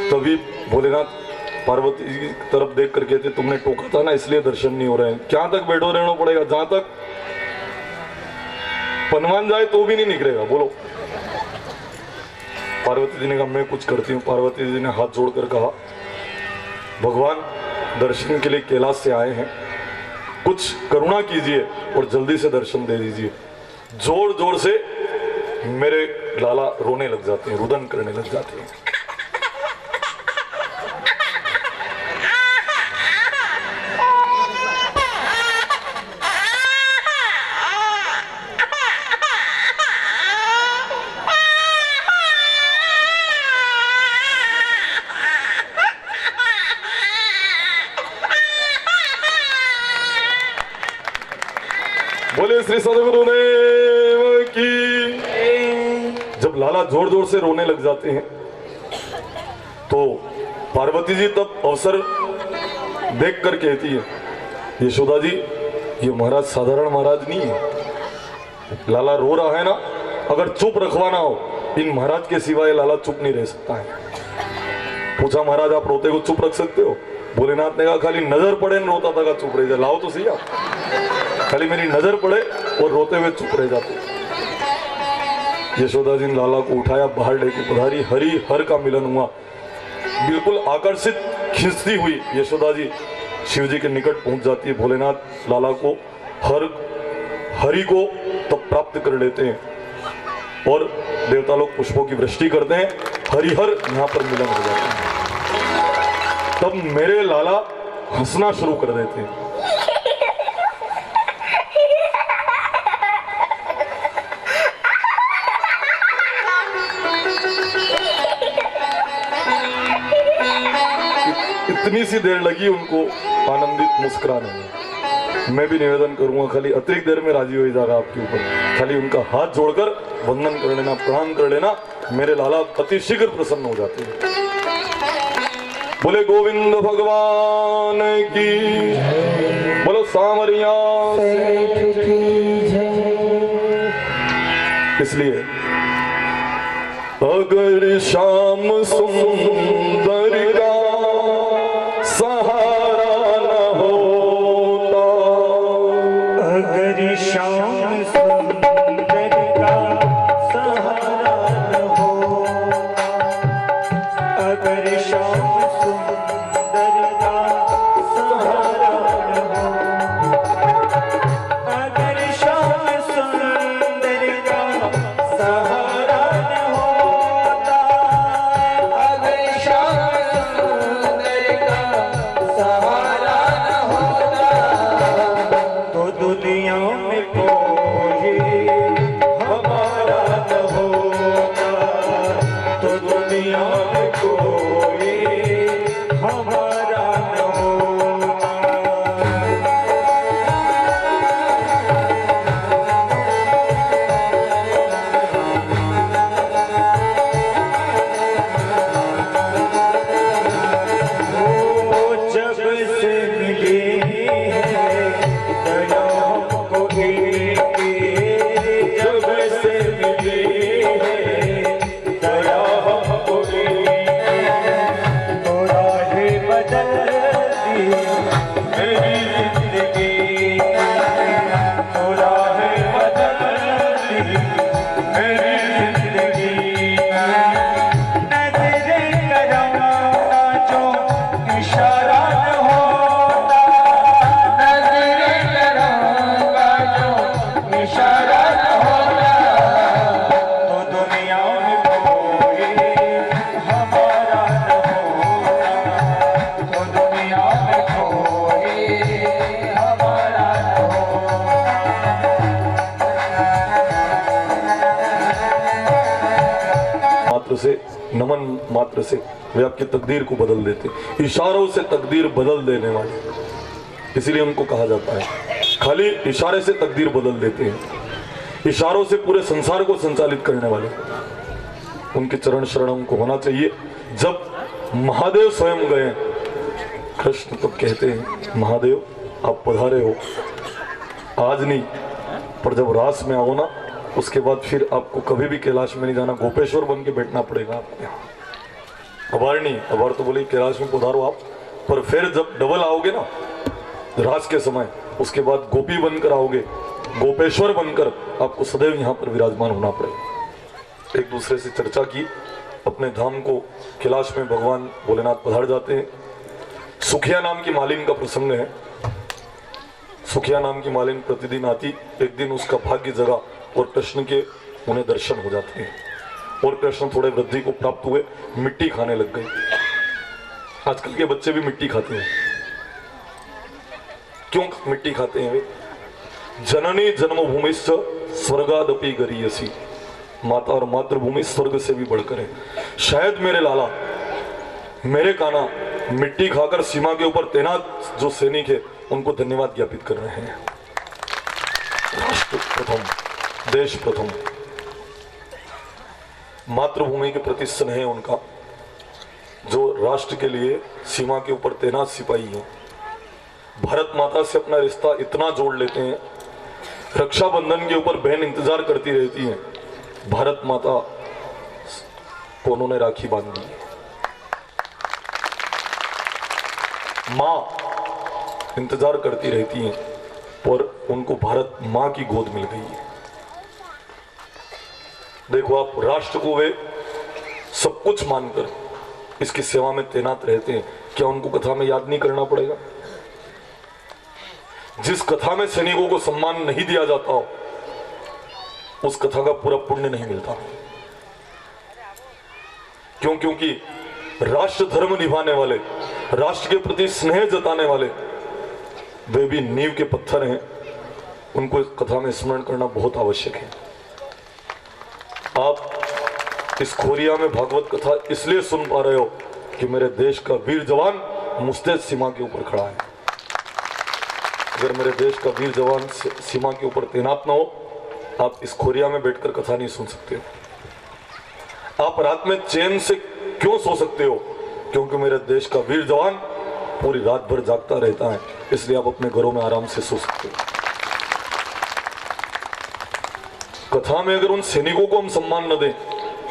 तभी भोलेनाथ पार्वती जी की तरफ देख कर कहते तुमने टोका था ना इसलिए दर्शन नहीं हो रहे हैं, क्या तक बैठो रहना पड़ेगा, जहां तक पनवान जाए तो भी नहीं निकलेगा, बोलो। पार्वती जी ने कहा मैं कुछ करती हूँ। पार्वती जी ने हाथ जोड़कर कहा भगवान दर्शन के लिए कैलाश से आए हैं, कुछ करुणा कीजिए और जल्दी से दर्शन दे दीजिए। जोर जोर से मेरे लाला रोने लग जाते हैं, रुदन करने लग जाते हैं। बोले श्री सदगुरुदेव की। जब लाला जोर जोर से रोने लग जाते हैं तो पार्वती जी तब अवसर देख कर कहती है, यशोदा जी ये महाराज साधारण महाराज नहीं है, लाला रो रहा है ना, अगर चुप रखवाना हो इन महाराज के सिवाय लाला चुप नहीं रह सकता है। पूछा महाराज आप रोते को चुप रख सकते हो? भोलेनाथ ने कहा खाली नजर पड़े न रोता था चुप रह जाए, लाओ तो सही आप, खाली मेरी नजर पड़े और रोते हुए चुप रह जाते। यशोदा जी ने लाला को उठाया, बाहर लेके पधारी, हरि हर का मिलन हुआ। बिल्कुल आकर्षित खिंचती हुई यशोदा जी शिव जी के निकट पहुंच जाती है। भोलेनाथ लाला को हरि को तब प्राप्त कर लेते हैं और देवता लोग पुष्पों की वृष्टि करते हैं, हरिहर यहाँ पर मिलन हो जाता है। तब मेरे लाला हंसना शुरू कर देते हैं। इतनी सी देर लगी उनको आनंदित मुस्कुराने में। मैं भी निवेदन करूंगा खाली अतिरिक्त देर में राजी हो जाएगा आपके ऊपर, खाली उनका हाथ जोड़कर वंदन कर लेना, प्रणाम कर लेना, मेरे लाला अति शीघ्र प्रसन्न हो जाते हैं। बोले गोविंद भगवान की, बोलो सांवरिया इसलिए अगर शाम सुंदर का सहारा न होता, अगर शाम सुंदर का सहारा न होता, अगर शाम सुंदर का सहारा न होता, अगर शाम सुंदर का सहारा न होता, अगर शाम सुंदर का सहारा न होता, तो दुनिया में कोई हमारा न होगा, तो दुनिया में कोई हमारा न होगा। जब से मिले हैं दया हमको इनकी, जब से मिले हैं दया हमको इनकी, तो राहें बदल दी मेरी जिंदगी, तो राहें बदल दी मेरी जिंदगी। नजरे कराना जो इशारा न होता, नजरे कराना जो इशारा न होता, तो दुनिया में कोई हमारा न होता, तो दुनिया में कोई हमारा न होता। मात्र से, नमन मात्र से वे आपकी तकदीर को बदल देते, इशारों से तकदीर बदल देने वाले, इसीलिए उनको कहा जाता है खाली इशारे से तकदीर बदल देते हैं, इशारों से पूरे संसार को संचालित करने वाले। उनके चरण शरण हमको होना चाहिए। जब महादेव स्वयं गए कृष्ण तब कहते हैं महादेव आप पधारे हो, आज नहीं पर जब रास में आओ ना उसके बाद फिर आपको कभी भी कैलाश में नहीं जाना, गोपेश्वर बन के बैठना पड़ेगा आपको यहाँ। अबार नहीं, अबार तो बोले कैलाश में पधारो आप, पर फिर जब डबल आओगे ना रास के समय, उसके बाद गोपी बनकर आओगे, गोपेश्वर बनकर आपको सदैव यहाँ पर विराजमान होना पड़ेगा। एक दूसरे से चर्चा की, अपने धाम को कैलाश में भगवान भोलेनाथ पधार जाते हैं। सुखिया नाम की मालिन का प्रसंग है। सुखिया नाम की मालिन प्रतिदिन आती, एक दिन उसका भाग्य जगा और कृष्ण के उन्हें दर्शन हो जाते हैं और कृष्ण थोड़े वृद्धि को प्राप्त हुए, मिट्टी खाने लग गए। आजकल के बच्चे भी मिट्टी खाते हैं। क्यों मिट्टी खाते हैं वे? जननी जन्मभूमिश्च स्वर्गादपि गरीयसी, माता और मातृभूमि स्वर्ग से भी बढ़कर है। शायद मेरे लाला, मेरे कान्हा मिट्टी खाकर सीमा के ऊपर तैनात जो सैनिक है उनको धन्यवाद ज्ञापित कर रहे हैं। राष्ट्र प्रथम, देश प्रथम, मातृभूमि के प्रति स्नेह उनका, जो राष्ट्र के लिए सीमा के ऊपर तैनात सिपाही हैं, भारत माता से अपना रिश्ता इतना जोड़ लेते हैं, रक्षाबंधन के ऊपर बहन इंतजार करती रहती है, भारत माता को उन्होंने राखी बांधी है, माँ इंतजार करती रहती हैं, पर उनको भारत माँ की गोद मिल गई है। देखो आप, राष्ट्र को वे सब कुछ मानकर इसकी सेवा में तैनात रहते हैं, क्या उनको कथा में याद नहीं करना पड़ेगा? जिस कथा में सैनिकों को सम्मान नहीं दिया जाता हो, उस कथा का पूरा पुण्य नहीं मिलता। क्यों? क्योंकि राष्ट्र धर्म निभाने वाले, राष्ट्र के प्रति स्नेह जताने वाले, वे भी नींव के पत्थर हैं, उनको इस कथा में स्मरण करना बहुत आवश्यक है। आप इस खोरिया में भागवत कथा इसलिए सुन पा रहे हो कि मेरे देश का वीर जवान मुस्तैद सीमा के ऊपर खड़ा है। अगर मेरे देश का वीर जवान सीमा के ऊपर तैनात ना हो, आप इस खोरिया में बैठकर कथा नहीं सुन सकते हो। आप रात में चैन से क्यों सो सकते हो? क्योंकि मेरे देश का वीर जवान पूरी रात भर जागता रहता है, इसलिए आप अपने घरों में आराम से सो सकते हो। कथा में अगर उन सैनिकों को हम सम्मान न दें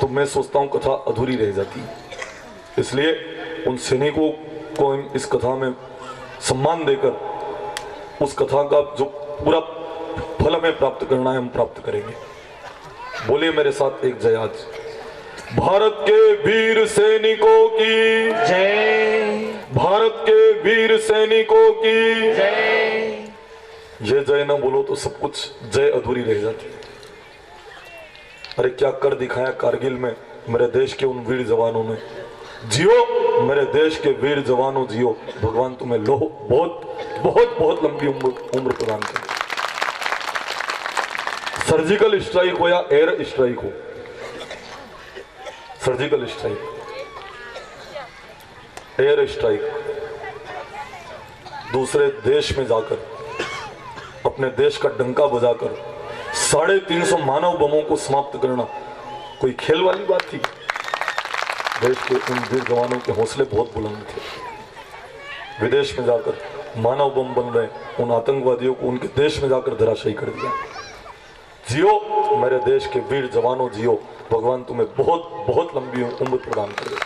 तो मैं सोचता हूं कथा अधूरी रह जाती है। इसलिए उन सैनिकों को हम इस कथा में सम्मान देकर उस कथा का जो पूरा फल हमें प्राप्त करना है हम प्राप्त करेंगे। बोलिए मेरे साथ एक जय आज। भारत के वीर सैनिकों की जय, भारत के वीर सैनिकों की जय। ये जय ना बोलो तो सब कुछ जय अधूरी रह जाती है। अरे क्या कर दिखाया कारगिल में मेरे देश के उन वीर जवानों ने। जियो मेरे देश के वीर जवानों, जियो। भगवान तुम्हें बहुत बहुत बहुत लंबी उम्र प्रदान करे। सर्जिकल स्ट्राइक हो या एयर स्ट्राइक हो, सर्जिकल स्ट्राइक, एयर स्ट्राइक, दूसरे देश में जाकर अपने देश का डंका बजाकर 350 मानव बमों को समाप्त करना कोई खेल वाली बात थी? देश के उन वीर जवानों के हौसले बहुत बुलंद थे। विदेश में जाकर मानव बम बन रहे उन आतंकवादियों को उनके देश में जाकर धराशायी कर दिया। जियो मेरे देश के वीर जवानों, जियो। भगवान तुम्हें बहुत बहुत लंबी उम्र प्रदान करे।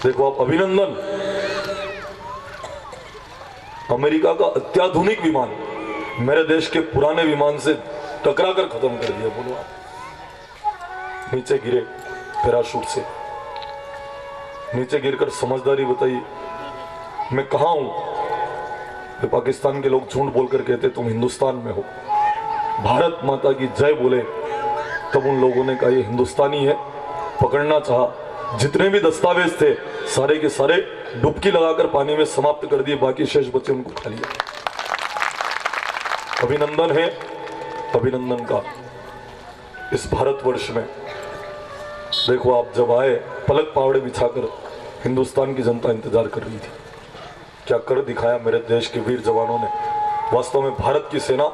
देखो आप, अभिनंदन, अमेरिका का अत्याधुनिक विमान मेरे देश के पुराने विमान से टकरा कर खत्म कर दिया। बोलो आप, नीचे गिरे पैराशूट से, नीचे गिरकर समझदारी बताई मैं कहां हूं। तो पाकिस्तान के लोग झूठ बोलकर कहते तुम हिंदुस्तान में हो। भारत माता की जय बोले तब उन लोगों ने कहा ये हिंदुस्तानी है। पकड़ना चाहा, जितने भी दस्तावेज थे सारे के सारे डुबकी लगाकर पानी में समाप्त कर दिए, बाकी शेष बचे उनको खा लिया। अभिनंदन है, अभिनंदन का इस भारतवर्ष में। देखो आप, जब आए पलक पावड़े बिछाकर हिंदुस्तान की जनता इंतजार कर रही थी। क्या कर दिखाया मेरे देश के वीर जवानों ने। वास्तव में भारत की सेना,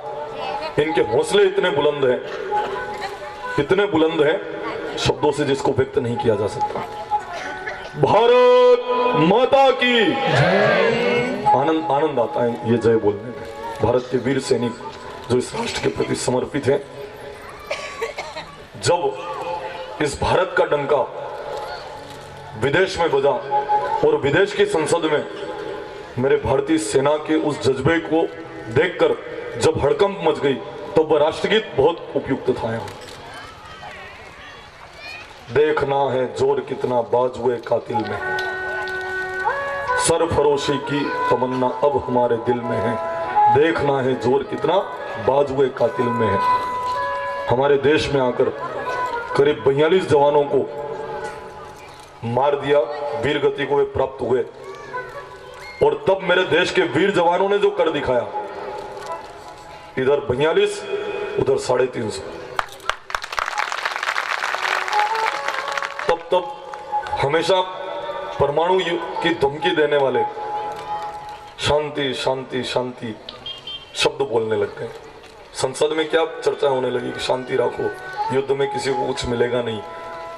इनके हौसले इतने बुलंद हैं, इतने बुलंद हैं, शब्दों से जिसको व्यक्त नहीं किया जा सकता। भारत माता की आनंद आनंद आता है ये जय बोलने में। भारत के वीर सैनिक जो इस राष्ट्र के प्रति समर्पित हैं, जब इस भारत का डंका विदेश में बजा और विदेश की संसद में मेरे भारतीय सेना के उस जज्बे को देखकर जब हड़कंप मच गई, तो वह राष्ट्रगीत बहुत उपयुक्त था। यहाँ देखना है जोर कितना बाजुए कातिल में है, सरफरोशी की तमन्ना अब हमारे दिल में है। देखना है जोर कितना बाजुए कातिल में है। हमारे देश में आकर करीब 42 जवानों को मार दिया, वीर गति को वे प्राप्त हुए। और तब मेरे देश के वीर जवानों ने जो कर दिखाया, इधर 42 उधर 350, तब हमेशा परमाणु की धमकी देने वाले शांति शांति शांति शब्द बोलने लग गए। संसद में क्या चर्चा होने लगी कि शांति रखो, युद्ध में किसी को कुछ मिलेगा नहीं,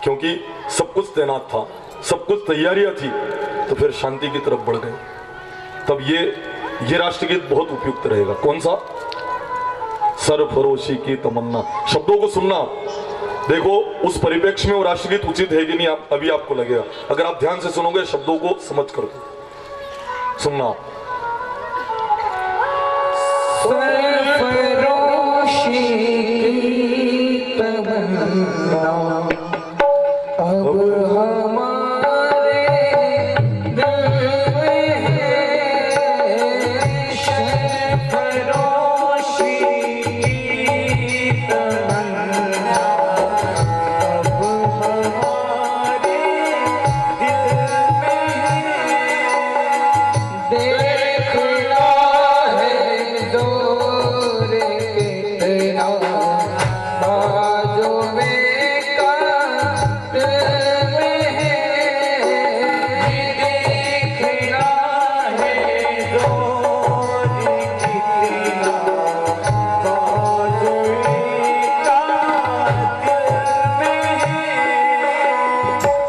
क्योंकि सब कुछ तैनात था। सब कुछ तैयारियां थी, तो फिर शांति की तरफ बढ़ गए। तब ये राष्ट्रगीत बहुत उपयुक्त रहेगा। कौन सा? सरफरोशी की तमन्ना। शब्दों को सुनना, देखो उस परिप्रेक्ष्य में वो राष्ट्रगीत उचित है कि नहीं, आप अभी आपको लगेगा। अगर आप ध्यान से सुनोगे, शब्दों को समझ कर सुनना। सरफरोशी की तमन्ना अब हमारे दिल में है। सरफरोशी की तमन्ना अब हमारे दिल में है। देखना है जोर कितना बाजों में का दिल में है। देखना है जोर कितना बाजों में का दिल में है।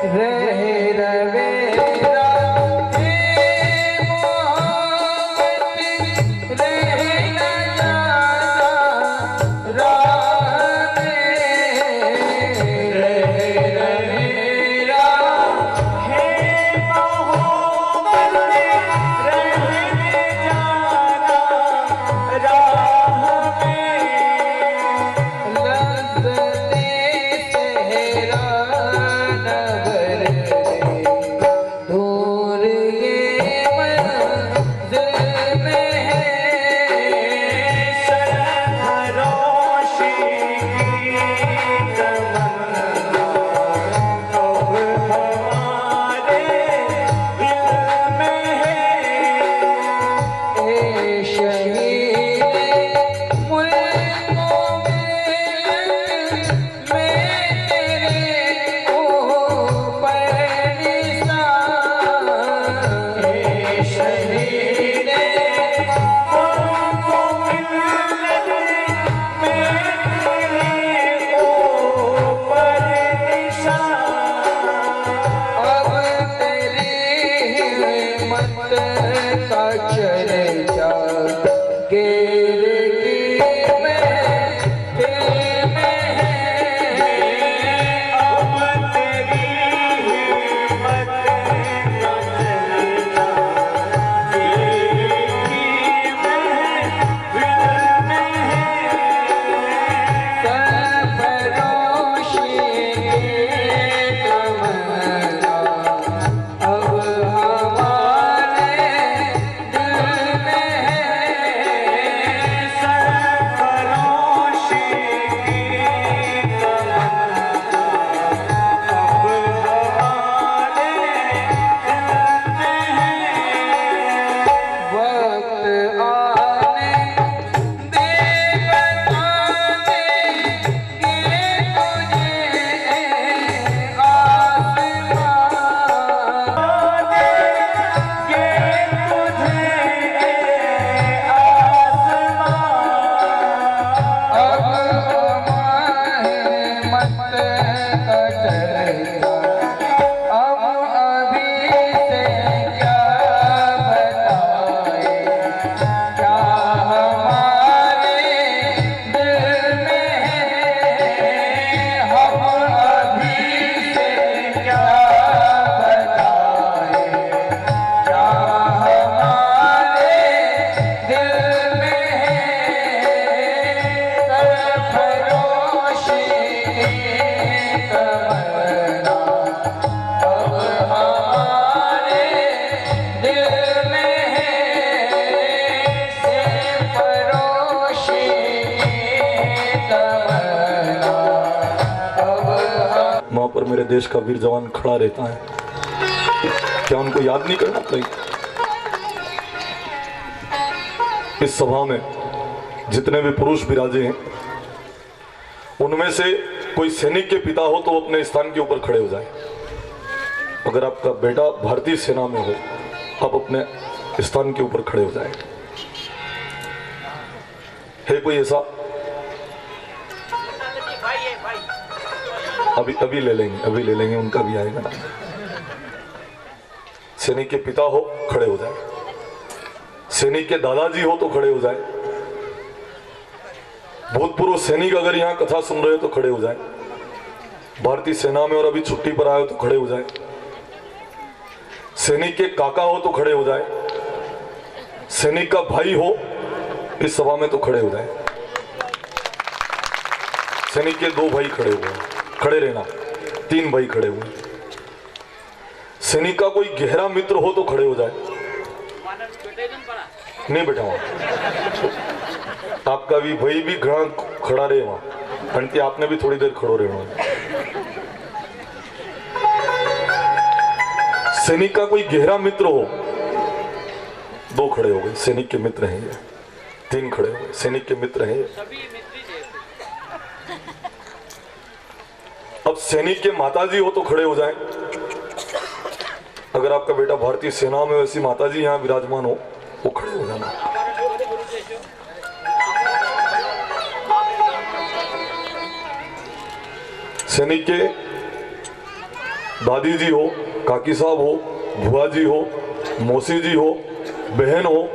रह रवेरा हे मोहब्बत रह न जाना राह में। रह रवेरा हे मोहब्बत रह न जाना राह में। लज़्ज़ते सहरा नवर दूर ये मंज़िल में है। सरफरोशी की तमन्ना अब हमारे दिल में है। ए शहीद मुल्कों में तेरे ऊपर निशान। ए शहीद मुल्कों में तेरे ऊपर निशान। अब तेरी हिम्मत का चर्चा गिर की महफिल में है। अब तेरी हिम्मत का चर्चा गिर की महफिल में है। सरफरोशी की तमन्ना अब हमारे दिल में है। सरफरोशी की तमन्ना अब हमारे दिल में है। वक्त आने दे बताने के तुझे आसमान। के तुझे आसमान। अब हिम्मत का चर्चा हम अभी से क्या बताएं। क्या हमारे दिल में है। हम अभी से क्या बताएं। क्या हमारे दिल में है। सरफरोशी की तमन्ना अब हमारे दिल में है। सरफरोशी की तमन्ना अब वहां पर मेरे देश का वीर जवान खड़ा रहता है, क्या उनको याद नहीं करना चाहिए? इस सभा में जितने भी पुरुष विराजे हैं, उनमें से कोई सैनिक के पिता हो तो अपने स्थान के ऊपर खड़े हो जाए। अगर आपका बेटा भारतीय सेना में हो, आप अपने स्थान के ऊपर खड़े हो जाए। है कोई ऐसा? अभी ले लेंगे, उनका भी आएगा ना। सैनिक के पिता हो खड़े हो जाए, सैनिक के दादाजी हो तो खड़े हो जाए, भूतपूर्व सैनिक अगर यहाँ कथा सुन रहे हो तो खड़े हो जाए, भारतीय सेना में और अभी छुट्टी पर आए हो तो खड़े हो जाए, सैनिक के काका हो तो खड़े हो जाए, सैनिक का भाई हो इस सभा में तो खड़े हो जाए। सैनिक के 2 भाई खड़े हुए हैं, खड़े रहना, 3 भाई खड़े हुए, सैनिक का कोई गहरा मित्र हो तो खड़े हो जाए। नहीं बैठा वहां, आपका भी भाई भी घना खड़ा रहे वहां, घंटी आपने भी थोड़ी देर खड़ो रहना। सैनिक का कोई गहरा मित्र हो, 2 खड़े हो गए, सैनिक के मित्र हैं ये, 3 खड़े हो गए, सैनिक के मित्र हैं ये। अब सैनिक के माताजी हो तो खड़े हो जाएं। अगर आपका बेटा भारतीय सेना में वैसी माताजी यहां विराजमान हो वो खड़े हो जाना। सैनिक के दादी जी हो, काकी साहब हो, बुआ जी हो, मौसी जी हो, बहन हो,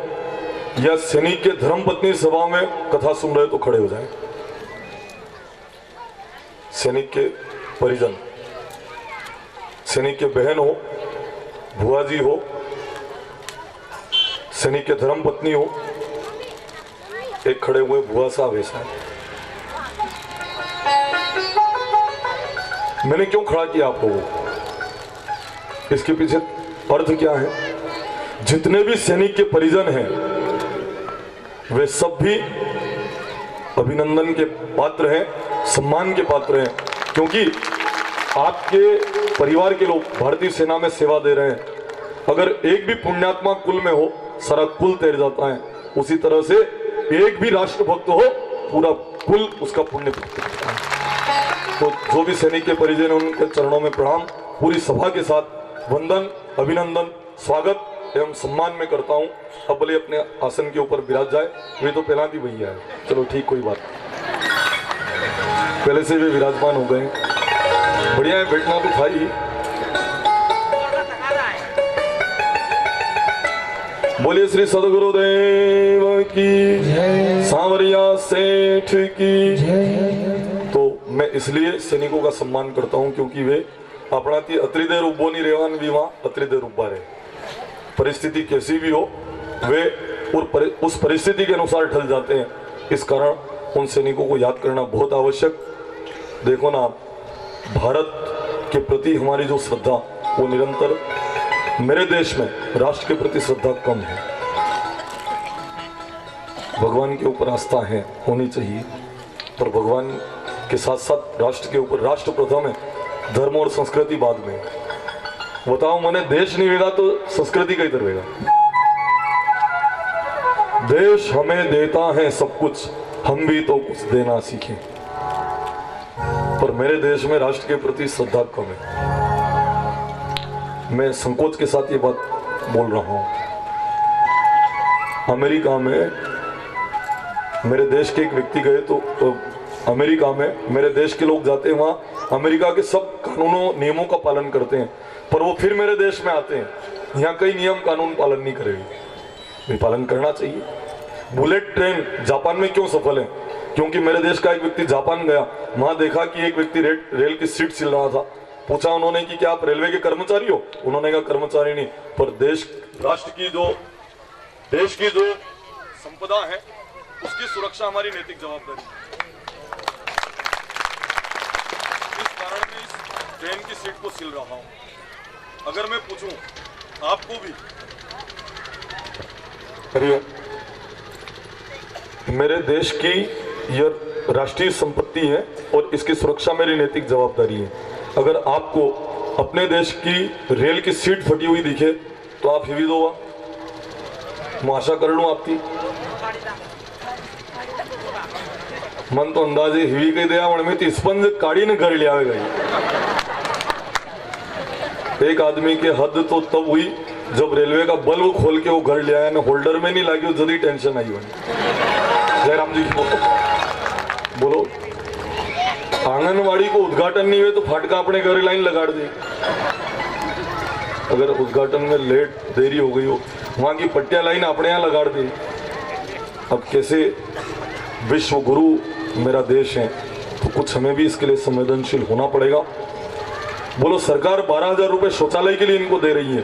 या सैनिक के धर्मपत्नी सभा में कथा सुन रहे तो खड़े हो जाएं। सैनिक के परिजन, सैनिक के बहन हो, बुआ जी हो, सैनिक के धर्मपत्नी हो, एक खड़े हुए बुआ साहब ऐसा। मैंने क्यों खड़ा किया आप लोगों को, इसके पीछे अर्थ क्या है? जितने भी सैनिक के परिजन हैं वे सब भी अभिनंदन के पात्र हैं, सम्मान के पात्र हैं, क्योंकि आपके परिवार के लोग भारतीय सेना में सेवा दे रहे हैं। अगर एक भी पुण्यात्मा कुल में हो सारा कुल तैर जाता है, उसी तरह से एक भी राष्ट्रभक्त हो पूरा कुल उसका पुण्य प्राप्त करता है। तो जो भी सैनिक के परिजन हैं उनके चरणों में प्रणाम पूरी सभा के साथ वंदन, अभिनंदन, स्वागत एवं सम्मान में करता हूं। अब भले अपने आसन के ऊपर विराज जाए, वे तो पहला भी भैया है, चलो ठीक कोई बात, पहले से वे विराजमान हो गए, बढ़िया है, बैठना तो था ही। बोलिए श्री सदगुरुदेव की सांवरिया सेठ की। तो मैं इसलिए सैनिकों का सम्मान करता हूं क्योंकि वे अपना अतरी देर उबो नहीं रेवान भी वहां अतरी देर उब्बा रहे, परिस्थिति कैसी भी हो वे उस परिस्थिति के अनुसार ढल जाते हैं। इस कारण उन सैनिकों को याद करना बहुत आवश्यक। देखो ना, भारत के प्रति हमारी जो श्रद्धा वो निरंतर, मेरे देश में राष्ट्र के प्रति श्रद्धा कम है, भगवान के ऊपर आस्था है, होनी चाहिए, पर भगवान के साथ साथ राष्ट्र के ऊपर, राष्ट्र प्रथम है, धर्म और संस्कृति बाद में। बताओ मैंने देश नहीं रहेगा तो संस्कृति कहीं रहेगा। देश हमें देता है सब कुछ, हम भी तो कुछ देना सीखें, पर मेरे देश में राष्ट्र के प्रति श्रद्धा कम है। मैं संकोच के साथ ये बात बोल रहा हूं। अमेरिका में मेरे देश के एक व्यक्ति गए तो अमेरिका में मेरे देश के लोग जाते हैं, वहां अमेरिका के सब कानूनों नियमों का पालन करते हैं, पर वो फिर मेरे देश में आते हैं, यहाँ कई नियम कानून पालन नहीं करेंगे। पालन करना चाहिए। बुलेट ट्रेन जापान में क्यों सफल है? क्योंकि मेरे देश का एक व्यक्ति जापान गया, वहां देखा कि एक व्यक्ति रेल की सीट सिल रहा था, पूछा उन्होंने कि क्या आप रेलवे के कर्मचारी हो? उन्होंने कहा कर्मचारी नहीं, पर राष्ट्र की जो देश की जो संपदा है उसकी सुरक्षा हमारी नैतिक जवाबदारी है। इस कारण मैं इस ट्रेन की सीट को सिल रहा हूं। अगर मैं पूछूं आपको भी, मेरे देश की यह राष्ट्रीय संपत्ति है और इसकी सुरक्षा मेरी नैतिक जवाबदारी है। अगर आपको अपने देश की रेल की सीट फटी हुई दिखे तो आप हिवी दो, मैं आशा कर लूं आपकी मन तो अंदाजे हिवी कही दिया में तो स्पंज काढ़ी ने घर ले आवेगा। एक आदमी के हद तो तब हुई जब रेलवे का बल्ब खोल के वो घर ले आया ना, होल्डर में नहीं लगी, जल्दी टेंशन आई हुई। जयराम जी बोलो, आंगनवाड़ी को उद्घाटन नहीं हुए तो फाटका अपने घर लाइन लगा दी। अगर उद्घाटन में लेट देरी हो गई हो, वहाँ की पट्टिया लाइन अपने यहाँ लगा दी। अब कैसे, विश्व गुरु मेरा देश है, तो कुछ हमें भी इसके लिए संवेदनशील होना पड़ेगा। बोलो, सरकार 12,000 रुपये शौचालय के लिए इनको दे रही है,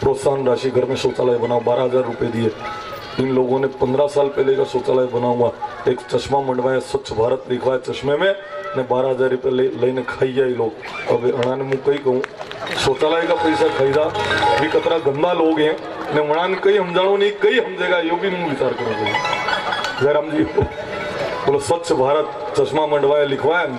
प्रोत्साहन राशि, घर में शौचालय बनाओ, 12,000 रुपये दिए। इन लोगों ने 15 साल पहले का शौचालय बना हुआ, एक चश्मा मंडवाया, स्वच्छ भारत लिखवा है चश्मे में, ने 12,000 रुपये लेने खाई जाए लोग। अब अणाने मुँह कही कहूँ, शौचालय का पैसा खरीदा भी कतरा गंदा लोग हैं ने मणान कई समझाणो नहीं, कई समझेगा, यो भी मुँह विचार करो। जयराम जी बोलो, स्वच्छ भारत चश्मा मंडवाया लिखवाया।